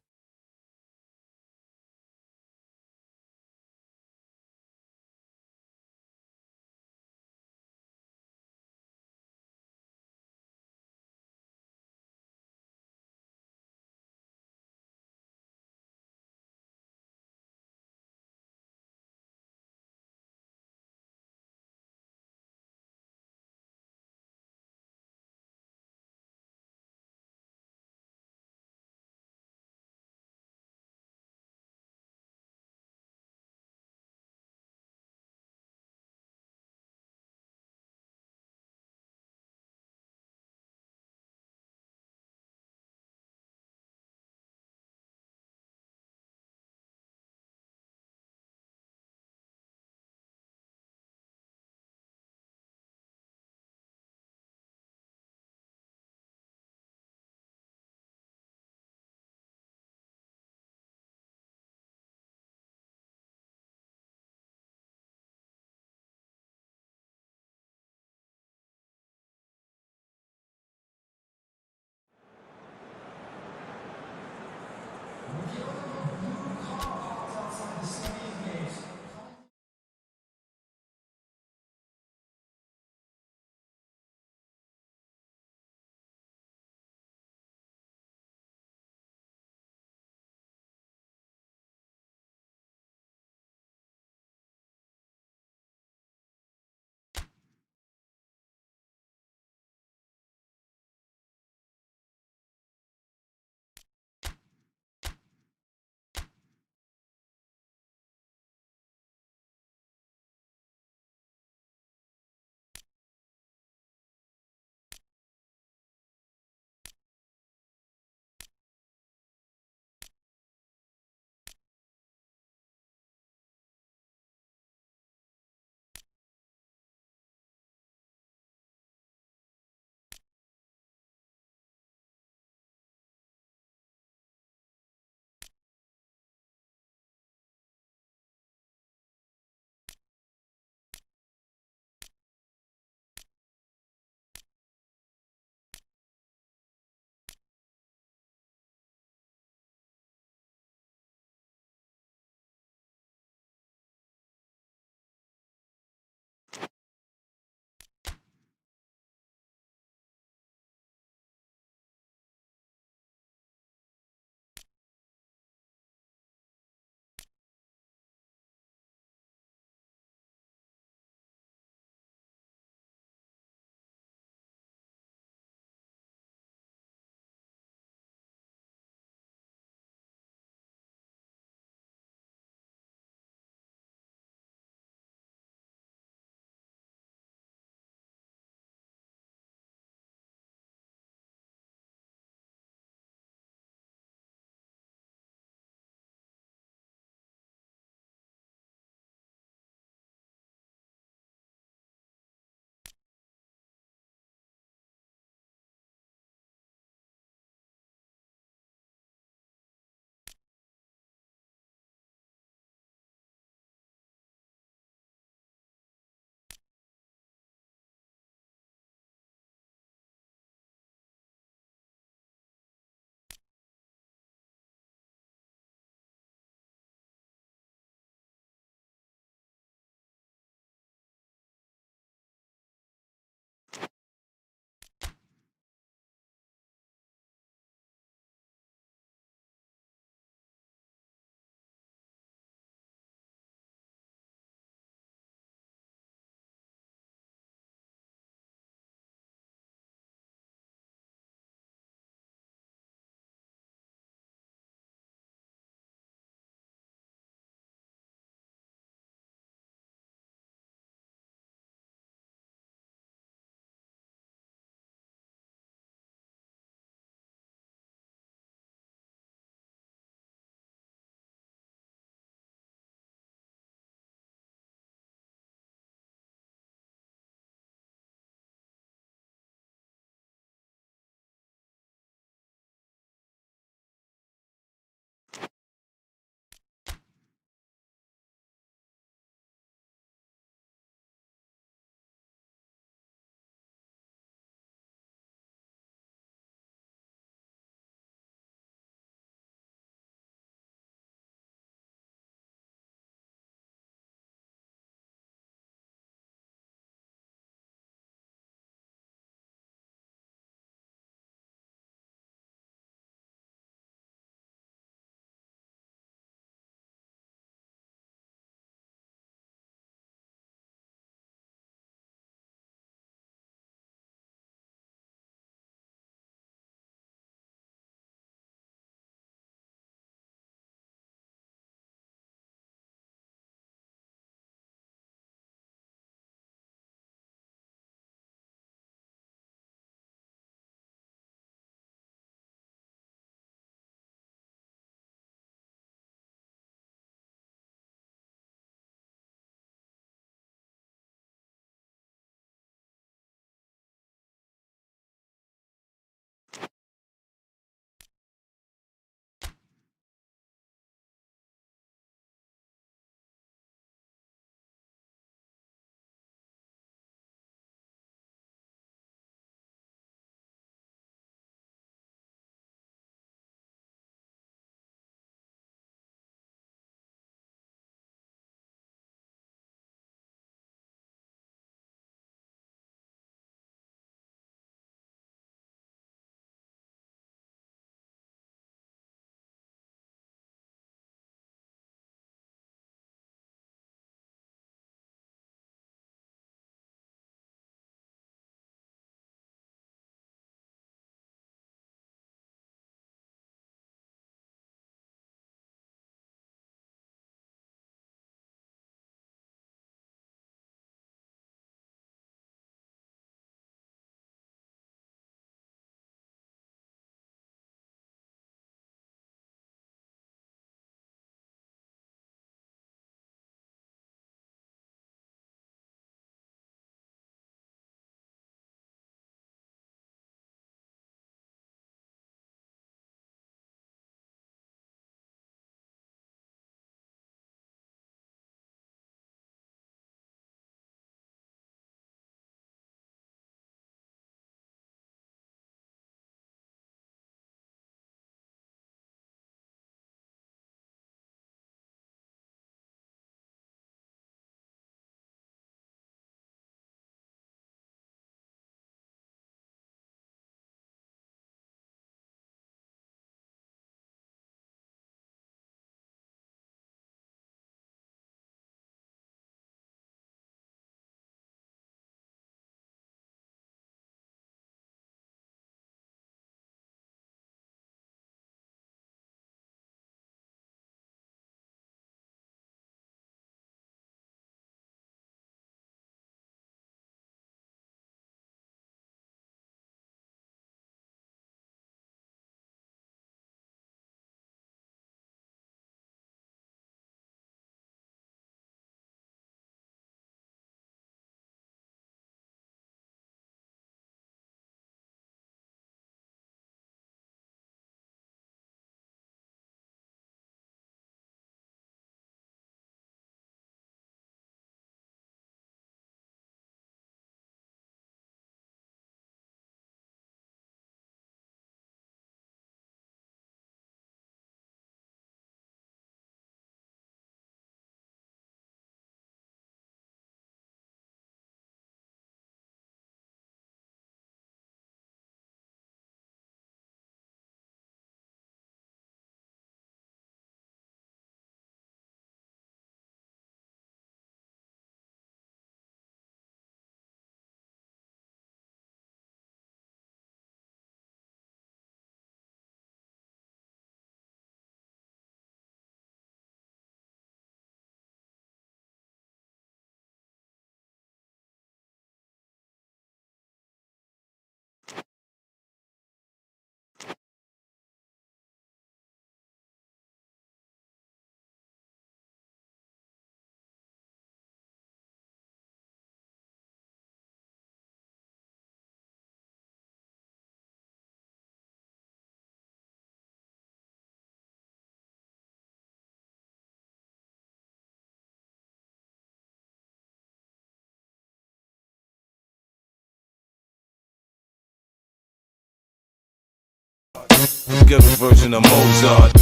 ghetto version of Mozart.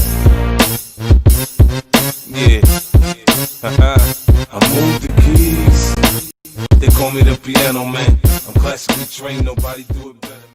Yeah. I move the keys. They call me the piano man. I'm classically trained, nobody do it better.